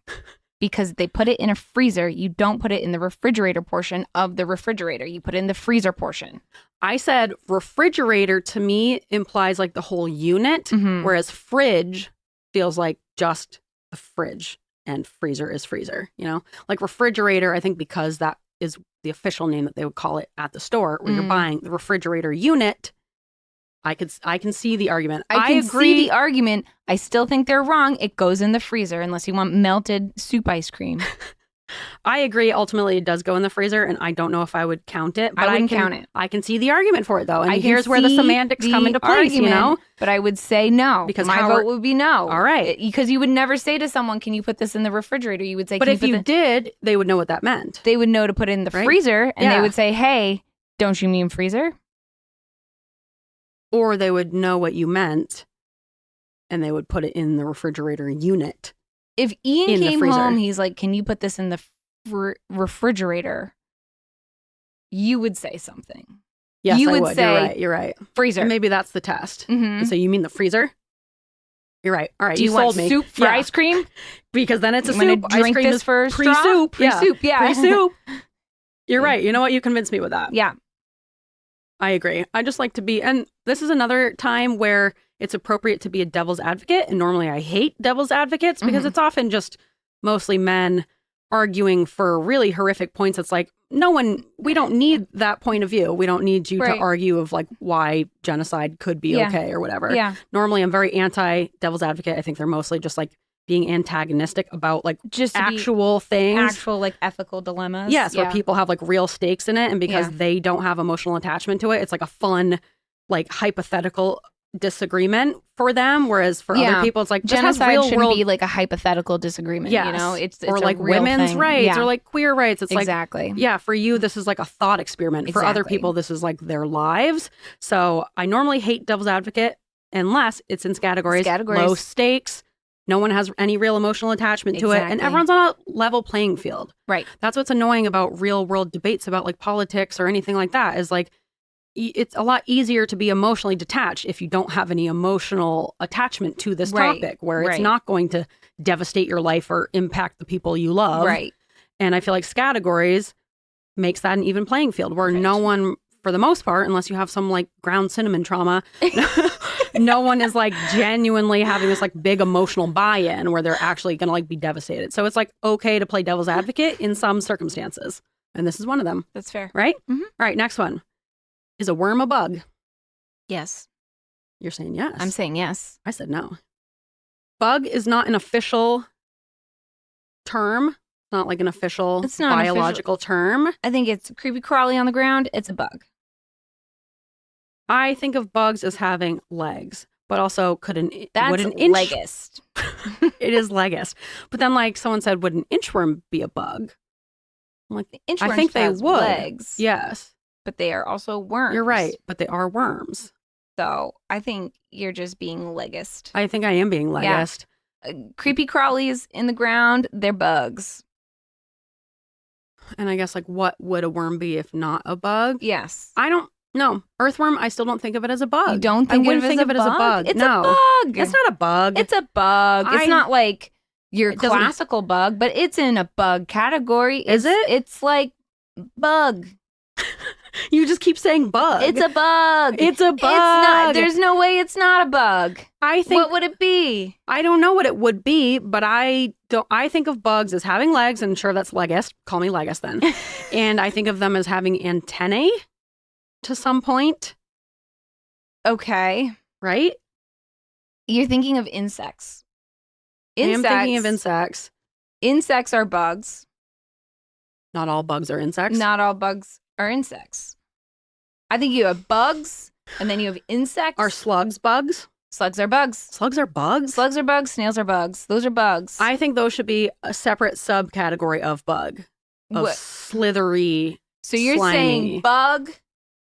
Because they put it in a freezer, you don't put it in the refrigerator portion of the refrigerator. You put it in the freezer portion. I said refrigerator to me implies like the whole unit, whereas fridge feels like just the fridge and freezer is freezer, you know? Like refrigerator, I think because that is the official name that they would call it at the store where you're buying the refrigerator unit. I can see the argument. I can see the argument. I still think they're wrong. It goes in the freezer unless you want melted soup ice cream. I agree. Ultimately, it does go in the freezer, and I don't know if I would count it. But I wouldn't count it. I can see the argument for it, though. And here's where the semantics come into place, you know? But I would say no. Because my vote would be no. All right. Because you would never say to someone, can you put this in the refrigerator? You would say, but if you did, they would know what that meant. They would know to put it in the freezer, and they would say, hey, don't you mean freezer? Or they would know what you meant, and they would put it in the refrigerator unit. If Ian came home, he's like, can you put this in the refrigerator? You would say something. Yes, you I would say, You're right. Freezer. And maybe that's the test. So you mean the freezer? You're right. All right. Do you want soup for ice cream? Because then it's a soup. Drink ice cream this is for pre-soup. Pre-soup, yeah. Pre-soup. You're right. You know what? You convinced me with that. Yeah. I agree. I just like to be, and this is another time where it's appropriate to be a devil's advocate. And normally I hate devil's advocates because it's often just mostly men arguing for really horrific points. It's like, we don't need that point of view. We don't need you to argue of like why genocide could be okay or whatever. Yeah. Normally I'm very anti-devil's advocate. I think they're mostly just like being antagonistic about like just actual things. Actual like ethical dilemmas. Yes, where people have like real stakes in it. And because they don't have emotional attachment to it, it's like a fun, like hypothetical disagreement for them. Whereas for other people, it's like genocide shouldn't be like a hypothetical disagreement. Yes. You know, it's or like a real women's thing. rights or like queer rights. It's exactly. Like, for you, this is like a thought experiment. For other people, this is like their lives. So I normally hate devil's advocate unless it's in Scattergories. Low stakes. No one has any real emotional attachment to it. And everyone's on a level playing field. Right. That's what's annoying about real world debates about like politics or anything like that is like, it's a lot easier to be emotionally detached if you don't have any emotional attachment to this topic where it's not going to devastate your life or impact the people you love. Right. And I feel like Scattergories makes that an even playing field where no one for the most part, unless you have some like ground cinnamon trauma, no one is like genuinely having this like big emotional buy-in where they're actually going to like be devastated. So it's like okay to play devil's advocate in some circumstances. And this is one of them. That's fair. Right? Mhm. All right, next one. Is a worm a bug? Yes. You're saying yes. I'm saying yes. I said no. Bug is not an official term. It's not like an official It's not an biological term. I think it's creepy crawly on the ground. It's a bug. I think of bugs as having legs, but also would an inch legist. It is legist. But then like someone said, would an inchworm be a bug? I'm like, Inchworms I think they has would. legs. Yes. But they are also worms. You're right, but they are worms. So I think you're just being legist. I think I am being legist. Creepy crawlies in the ground, they're bugs. And I guess like what would a worm be if not a bug? Yes. I don't know. Earthworm, I still don't think of it as a bug. You don't think I wouldn't think of it as a bug. It's no. a bug. It's not a bug. It's a bug. It's not like your It doesn't- classical bug, but it's in a bug category. Is it? It's like bug. You just keep saying bug. It's a bug. It's a bug. It's not. There's no way it's not a bug. I think What would it be? I don't know what it would be, but I think of bugs as having legs, and sure that's legist. Call me legist then. And I think of them as having antennae to some point, Okay. right? You're thinking of insects. I am thinking of insects. Insects are bugs. Not all bugs are insects. Not all bugs are insects. I think you have bugs, and then you have insects. Are slugs bugs? Slugs are bugs. Slugs are bugs? Slugs are bugs. Snails are bugs. Those are bugs. I think those should be a separate subcategory of bug. Of What? slithery, So you're slimy. saying bug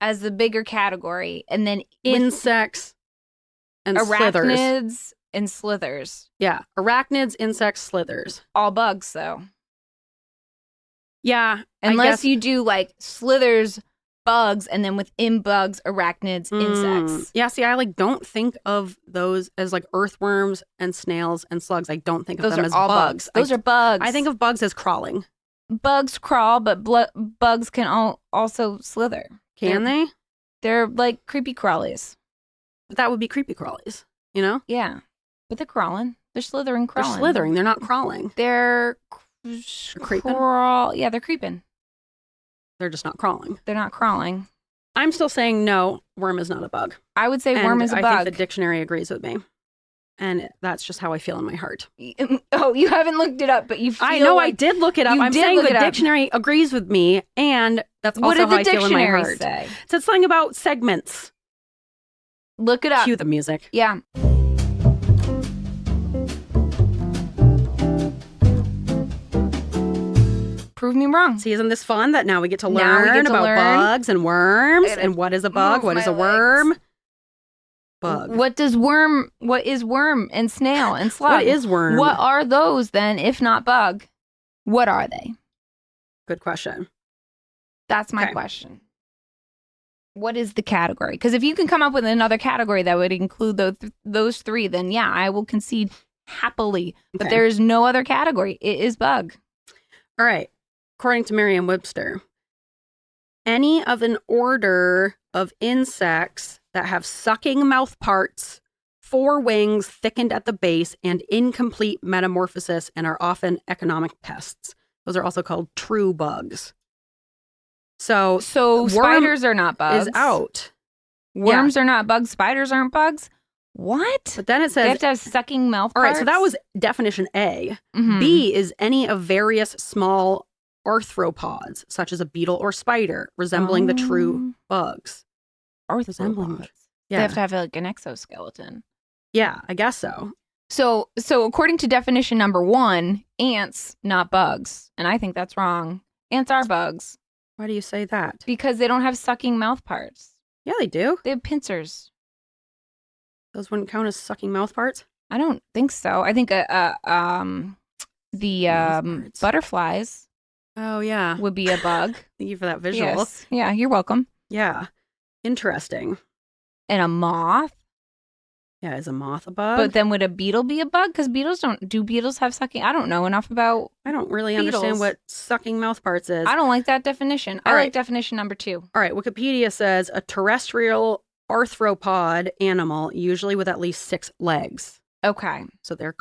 as the bigger category, and then insects and slithers. arachnids and slithers. Yeah, arachnids, insects, slithers. All bugs, though. Yeah, I Unless guess- you do like slithers, bugs, and then within bugs, arachnids, insects. Yeah, see, I like don't think of those as like earthworms and snails and slugs. I don't think of Those them are as all bugs. Those are bugs. I think of bugs as crawling. bugs crawl, but bugs can also slither. Can they? They're like creepy crawlies. But that would be creepy crawlies, you know? Yeah, but they're crawling. They're slithering, crawling. They're slithering. They're not crawling. They're creeping? Yeah, they're creeping. They're just not crawling. They're not crawling. I'm still saying no, worm is not a bug. I would say worm And is a I bug. think the dictionary agrees with me. And that's just how I feel in my heart. Oh, you haven't looked it up, but you feel I know I like did look it up. you I'm did saying look the it up. dictionary agrees with me, and that's What also did how the I feel in my dictionary heart. say? It said something about segments. Look it up. Cue the music. Yeah. Prove me wrong. See, isn't this fun that now we get to Now we learn get to about learn. bugs and worms And and what is a bug, move what is my a worm? legs. Bug. What is worm and snail and slug? What is worm? What are those then, if not bug? What are they? Good question. That's my Okay. question. What is the category? Because if you can come up with another category that would include those three, then yeah, I will concede happily. But Okay. there is no other category. It is bug. All right. According to Merriam-Webster, any of an order of insects that have sucking mouth parts, 4 wings thickened at the base, and incomplete metamorphosis and are often economic pests. Those are also called true bugs. So worm Spiders are not bugs. is out. Worms are not bugs. Spiders aren't bugs. What? But then it They have says, to have sucking mouth all parts? right, so that was definition A. Mhm. B is any of various small arthropods, such as a beetle or spider, resembling the true bugs. Resembling. Arthropods. Yeah. They have to have like an exoskeleton. Yeah, I guess so. So according to definition number 1, ants, not bugs. And I think that's wrong. Ants are bugs Why do you say that? because they don't have sucking mouth parts. Yeah, they do. They have pincers. Those wouldn't count as sucking mouth parts. I don't think so. I think the Mouth parts. butterflies Oh, yeah. would be a bug. Thank you for that visual. Yes. Yeah, you're welcome. Yeah. Interesting. And a moth. Yeah, is a moth a bug? But then would a beetle be a bug? Because do beetles have sucking? I don't know enough about I don't really understand beetles. what sucking mouth parts is. I don't like that definition. I All like right. definition number 2. All right, Wikipedia says a terrestrial arthropod animal, usually with at least 6 legs. Okay. So they're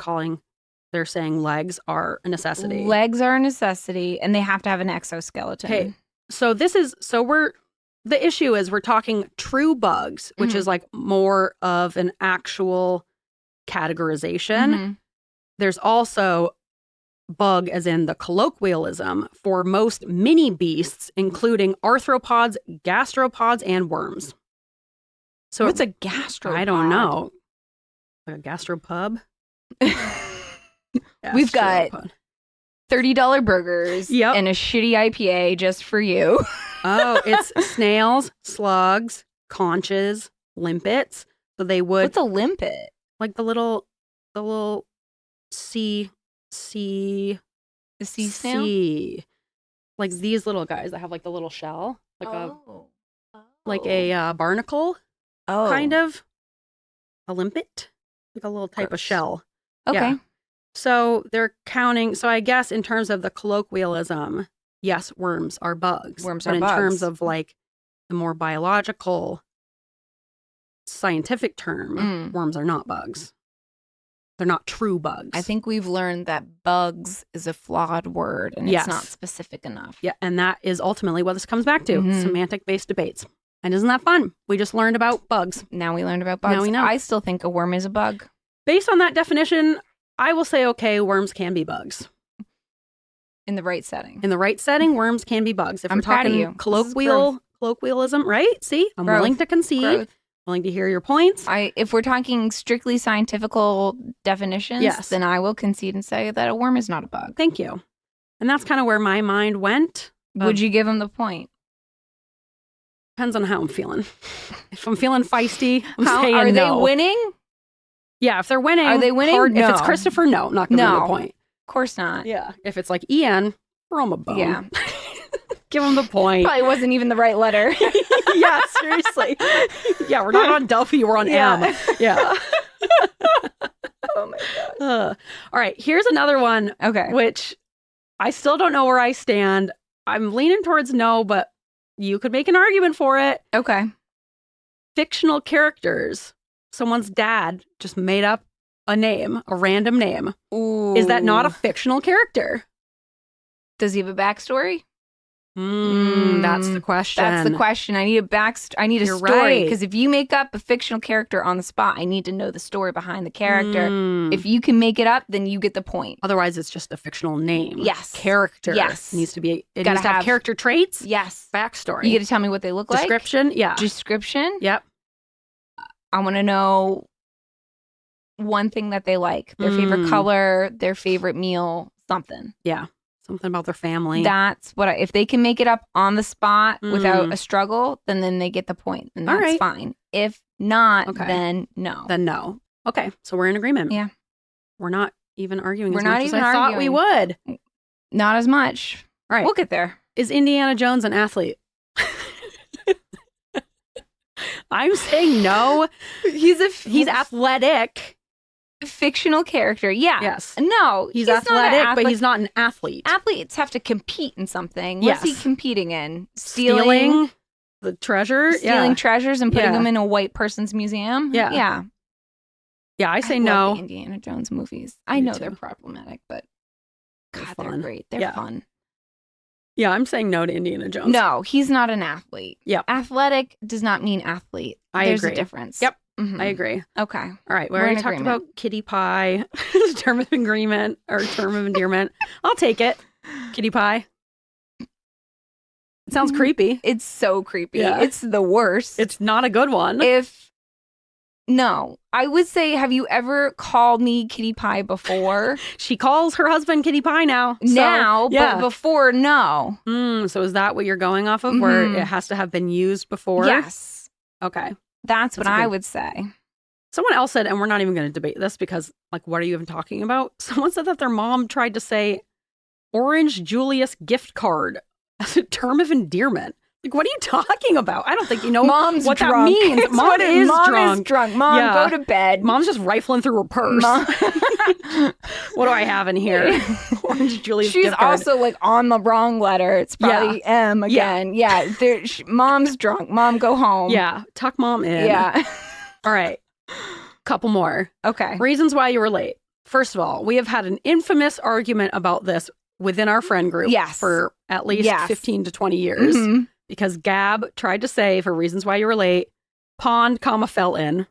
saying legs are a necessity. Legs are a necessity, and they have to have an exoskeleton. Okay. So the issue is we're talking true bugs, which is like more of an actual categorization. Mhm. There's also bug as in the colloquialism for most mini beasts, including arthropods, gastropods, and worms. So What's a gastropod? I don't know. Like a gastropub? We've got Gastropod. $30 burgers Yep. and a shitty IPA just for you. Oh, it's snails, slugs, conches, limpets. So they would What's a limpet? like the little sea A sea snail? like these little guys that have like the little shell, like Oh. a barnacle kind of a limpet, like a little type of Gross. shell. Okay. Yeah. So they're counting. So I guess in terms of the colloquialism, yes, worms are bugs. Worms but are in bugs. terms of like the more biological, scientific term, worms are not bugs. They're not true bugs. I think we've learned that bugs is a flawed word and Yes. it's not specific enough. Yeah, and that is ultimately what this comes back to: Mhm. semantic-based debates. And isn't that fun? We just learned about bugs. Now we learned about bugs. Now we know. I still think a worm is a bug. Based on that definition, I will say, okay, worms can be bugs. In the right setting. In the right setting, worms can be bugs. If I'm we're proud of talking you. This is colloquialism, right? See, I'm Growth. willing to concede, Growth. willing to hear your points. If we're talking strictly scientifical definitions, Yes. then I will concede and say that a worm is not a bug. Thank you. And that's kind of where my mind went. Would you give him the point? Depends on how I'm feeling. If I'm feeling feisty, I'm saying Are no. they winning? Yeah, if they're winning. Are they winning? hard- If it's No. Christopher, no, not going to No. be the point. Of course not. Yeah. If it's like Ian, throw him a bone. Yeah. Give him the point. Probably wasn't even the right letter. Yeah, seriously. Yeah, we're not on Delphi, we're on Yeah. M. Yeah. Oh my God. All right, here's another one, Okay. which I still don't know where I stand. I'm leaning towards no, but you could make an argument for it. Okay. Fictional characters. Someone's dad just made up a name, a random name. Ooh. Is that not a fictional character? Does he have a backstory? That's the question. That's the question. I need I need a You're story. right. Because if you make up a fictional character on the spot, I need to know the story behind the character. Mm. If you can make it up, then you get the point. Otherwise, it's just a fictional name. Yes. Character. Yes. Needs to be. It Gotta needs to have have- character traits. Yes. Backstory. You get to tell me what they look like. description. Yeah. Description. Yep. I want to know one thing that they like, their favorite color, their favorite meal, something. Yeah. Something about their family. That's what if they can make it up on the spot without Mm. a struggle, then they get the point. And All that's right. fine. If not, Okay. then no. Then no. Okay. So we're in agreement. Yeah. We're not even arguing We're as not much even as I thought we arguing. would. Not as much. All right. We'll get there. Is Indiana Jones an athlete? I'm saying no. He's athletic. fictional character. Yeah. Yes. No, He's not an athletic, but he's not an athlete. Athletes have to compete in something. What's he Yes. competing in? Stealing the treasure. Stealing treasures and putting Yeah. them in a white person's museum. Yeah. Yeah. Yeah, I say love no. the Indiana Jones movies. I Me know too. they're problematic, but They're God, they're fun. great. They're Yeah. fun. Yeah, I'm saying no to Indiana Jones. No, he's not an athlete. Yep. Athletic does not mean athlete. I There's agree. a difference. Yep. Mhm. I agree. Okay. All right, we We're already in talked agreement. about kitty pie, term of agreement or term of endearment. I'll take it. Kitty pie. It sounds creepy. It's so creepy. Yeah. It's the worst. It's not a good one. No, I would say, have you ever called me kitty pie before? She calls her husband kitty pie now. So, Now, yeah. but before, no. So is that what you're going off of, where Mhm. it has to have been used before? Yes, Okay. that's what That's a I good- would say. Someone else said, and we're not even going to debate this because, like, what are you even talking about? Someone said that their mom tried to say Orange Julius gift card as a term of endearment. Like, what are you talking about? I don't think you know Mom's what drunk. that means. It's Mom what it- is Mom drunk. is drunk. Mom, Yeah. go to bed. Mom's just rifling through her purse. What do I have in here? Orange Julius She's gift card. also like on the wrong letter. It's probably M again. Yeah. Mom's drunk. Mom, go home. Yeah, tuck mom in. Yeah. All right. Couple more. Okay. Reasons why you were late. First of all, we have had an infamous argument about this within our friend group for at least 15 to 20 years. Mhm. Because Gab tried to say, for reasons why you were late, pond, fell in.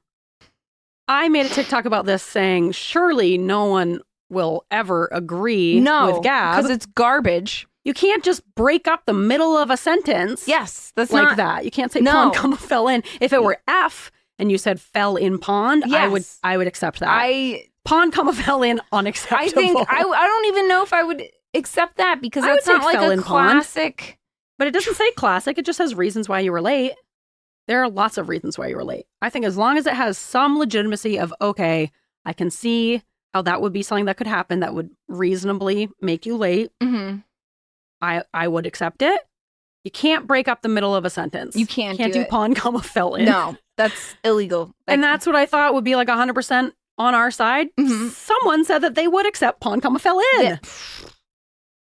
I made a TikTok about this saying, surely no one will ever agree with Gab. because it's garbage. You can't just break up the middle of a sentence. Yes, that's like not that. You can't say No. pond, fell in. If it were F and you said fell in pond, Yes. I would accept that. Pond, fell in, unacceptable. I think I don't even know if I would accept that because I that's would not say like fell a in pond. classic. But it doesn't say classic. It just says reasons why you were late. There are lots of reasons why you were late. I think as long as it has some legitimacy of, okay, I can see how that would be something that could happen that would reasonably make you late. Mm-hmm. I would accept it. You can't break up the middle of a sentence. You can't do it. pond, fell in. No, that's illegal. And that's what I thought would be like 100% on our side. Mhm. Someone said that they would accept pond, fell in. Yeah.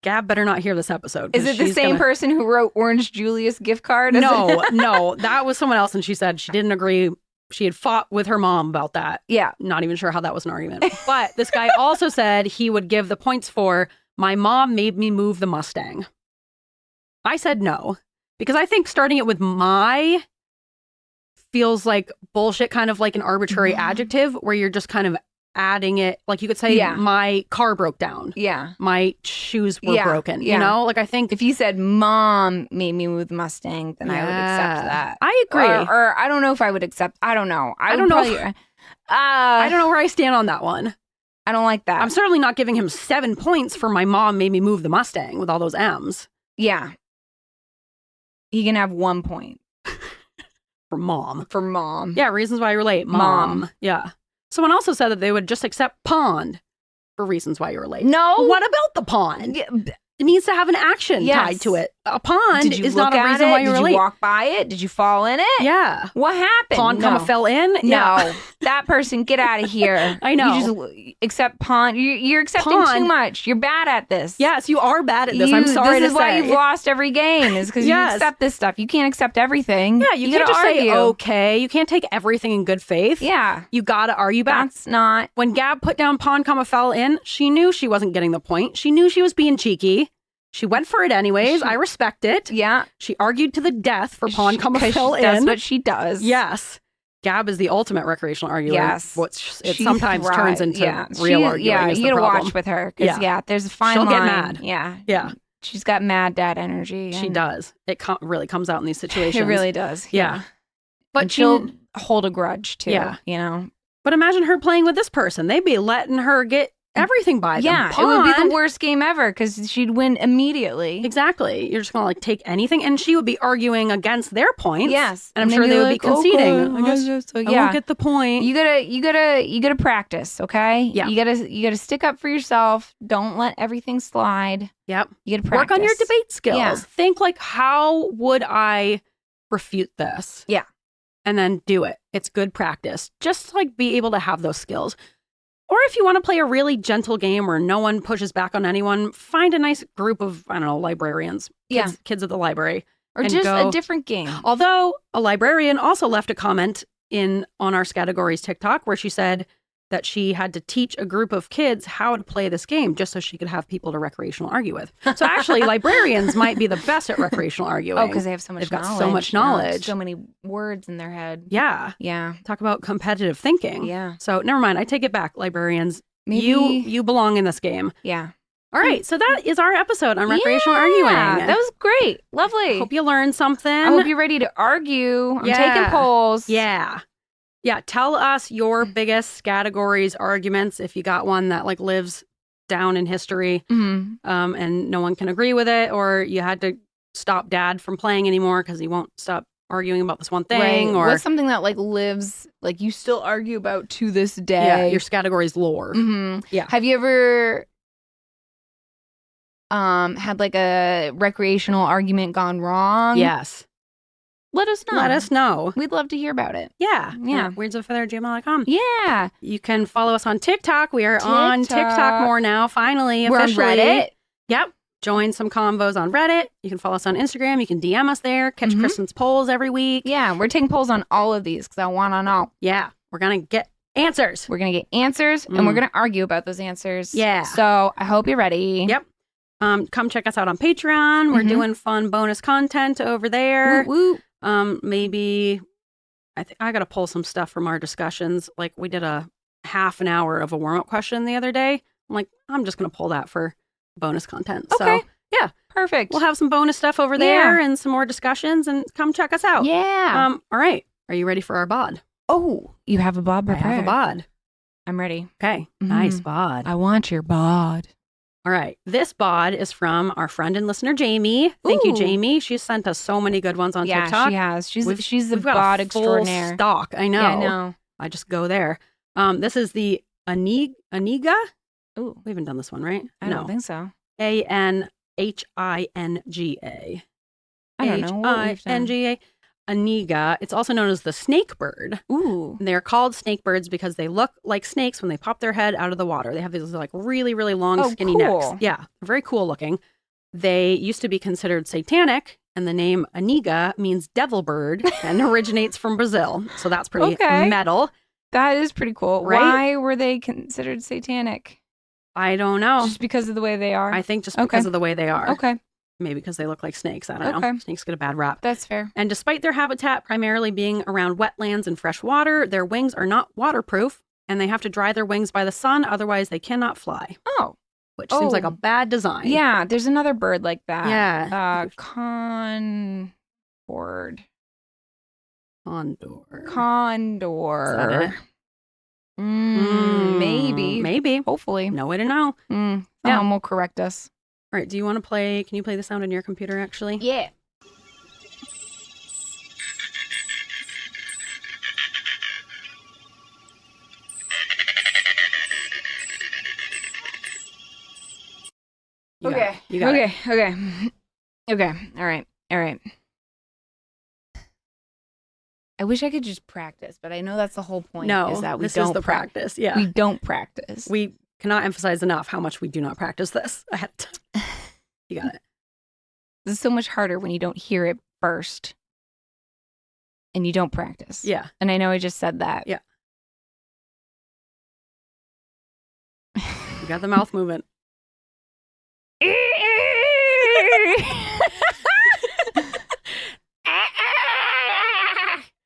Gab better not hear this episode. Is it the same person who wrote Orange Julius gift card? No, that was someone else. And she said she didn't agree. She had fought with her mom about that. Yeah. Not even sure how that was an argument. But this guy also said he would give the points for my mom made me move the Mustang. I said no, because I think starting it with my feels like bullshit, kind of like an arbitrary adjective where you're just kind of adding it. Like you could say my car broke down. Yeah. My shoes were broken. You know, like I think if you said mom made me move the Mustang, then I would accept that. I agree. Or I don't know if I would accept. I don't know. I don't know. I don't know where I stand on that one. I don't like that. I'm certainly not giving him 7 points for my mom made me move the Mustang with all those M's. Yeah. He can have 1 point. For mom. For mom. Yeah, reasons why you're late. Mom. Yeah. Someone also said that they would just accept pond for reasons why you were late. No. What about the pond? Yeah. It needs to have an action tied to it. A pond is not a reason why you were late. Did you walk by it? Did you fall in it? Yeah. What happened? Pond fell in? No. Yeah. That person, get out of here. I know. You just accept pond. You're accepting too much. You're bad at this. Yes, you are bad at this. I'm sorry to say. This is why you've lost every game, is because you accept this stuff. You can't accept everything. Yeah, you can't just say okay. You can't take everything in good faith. Yeah. You gotta argue back. That's not. When Gab put down pond, fell in, she knew she wasn't getting the point. She knew she was being cheeky. She went for it anyways. I respect it. Yeah. She argued to the death for pond, fell in. That's what she does. Yes. Gab is the ultimate recreational arguer. Yes. Which it sometimes turns into real arguing. Yeah, is you the gotta problem. watch with her. Because, there's a fine She'll line. get mad. Yeah. Yeah. She's got mad dad energy. She does. It really comes out in these situations. It really does. Yeah. But and she'll hold a grudge, too. Yeah. You know? But imagine her playing with this person. They'd be letting her get everything by them. Yeah, it would be the worst game ever because she'd win immediately. Exactly. You're just gonna like take anything, and she would be arguing against their points. Yes, and I'm sure they would be conceding. Okay, I guess I won't get the point. You gotta practice. Okay. Yeah. You gotta stick up for yourself. Don't let everything slide. Yep. You gotta practice. Work on your debate skills. Yeah. Think like, how would I refute this? Yeah. And then do it. It's good practice. Just like be able to have those skills. Or if you want to play a really gentle game where no one pushes back on anyone, find a nice group of, I don't know, librarians, kids at the library. Or just a different game. Although a librarian also left a comment on our Scattergories TikTok where she said that she had to teach a group of kids how to play this game just so she could have people to recreational argue with. So actually, librarians might be the best at recreational arguing. Oh, because they have so much knowledge. They've got so much knowledge. So many words in their head. Yeah. Yeah. Talk about competitive thinking. Yeah. So never mind. I take it back, librarians. Maybe... You belong in this game. Yeah. All right. So that is our episode on recreational arguing. That was great. Lovely. Hope you learned something. I hope you're ready to argue. I'm taking polls. Yeah. Yeah, tell us your biggest Scattergories arguments if you got one that like lives down in history and no one can agree with it, or you had to stop Dad from playing anymore because he won't stop arguing about this one thing. Right. Or what's something that like lives, like you still argue about to this day? Yeah, your Scattergories lore. Yeah. Have you ever had like a recreational argument gone wrong? Yes. let us know. Let us know. We'd love to hear about it. Yeah. Yeah. weirdsofeather@gmail.com. Yeah. You can follow us on TikTok. We are on TikTok more now, finally, We're officially. on Reddit. Yep. Join some convos on Reddit. You can follow us on Instagram. You can DM us there. Catch Kristen's polls every week. Yeah, we're taking polls on all of these because I want to know. Yeah. We're going to get answers. We're going to get answers and we're going to argue about those answers. Yeah. So I hope you're ready. Yep. Come check us out on Patreon. We're doing fun bonus content over there. Woo, woo. Maybe I got to pull some stuff from our discussions. Like we did a half an hour of a warm-up question the other day. I'm like, I'm just going to pull that for bonus content. Okay. So, yeah. Perfect. We'll have some bonus stuff over there and some more discussions, and come check us out. Yeah. All right. Are you ready for our bod? Oh, you have a bod prepared. I have a bod. I'm ready. Okay. Nice bod. I want your bod. All right. This bod is from our friend and listener, Jamie. Thank you, Jamie. She's sent us so many good ones on TikTok. Yeah, she has. She's the we've got bod a full extraordinaire. stock. I know. Yeah, I know. I just go there. This is the Anhinga. Ooh. We haven't done this one, right? I don't think so. Anhinga. I don't know what we've done. Anhinga. Anhinga. It's also known as the SnakeBird. Ooh. And they're called snakebirds because they look like snakes when they pop their head out of the water. They have these like really, really long, skinny necks. Yeah, very cool looking. They used to be considered satanic, and the name Anhinga means devil bird and originates from Brazil. So that's pretty metal. That is pretty cool. Right? Why were they considered satanic? I don't know. Just because of the way they are? I think just because of the way they are. Okay. Maybe because they look like snakes. I don't know. Snakes get a bad rap. That's fair. And despite their habitat primarily being around wetlands and fresh water, their wings are not waterproof, and they have to dry their wings by the sun. Otherwise, they cannot fly. Oh. Which seems like a bad design. Yeah, there's another bird like that. Yeah. Condor. Is that it? Maybe. Maybe. Hopefully. No way to know. Someone will correct us. All right. Do you want to play? Can you play the sound on your computer, actually? Yeah. Okay. You got it. Okay. All right. I wish I could just practice, but I know that's the whole point. No, is that we this don't is the practice. Yeah. We don't practice. We cannot emphasize enough how much we do not practice this. You got it. This is so much harder when you don't hear it first and you don't practice. Yeah. And I know I just said that. Yeah. You got the mouth movement.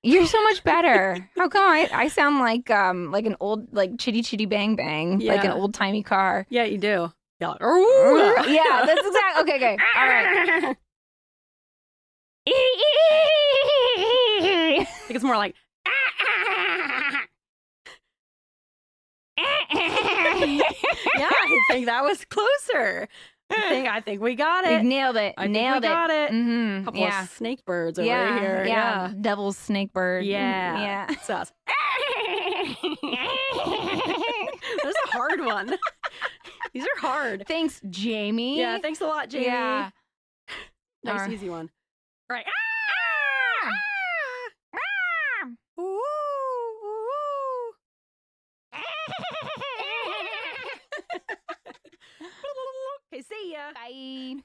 You're so much better. How come I sound like an old chitty chitty bang bang, like an old timey car? Yeah, you do. Yeah, like, yeah, that's exactly. Okay. All right. I think it's more like. Yeah, I think that was closer. I think we got it. We nailed it. I think we got it. Mm-hmm. Couple of snake birds over here. Yeah. Devil's snake bird. Yeah. It's us. That's a hard one. These are hard. Thanks, Jamie. Yeah, thanks a lot, Jamie. Yeah. Nice, easy one. All right. Ooh. Okay, see ya. Bye.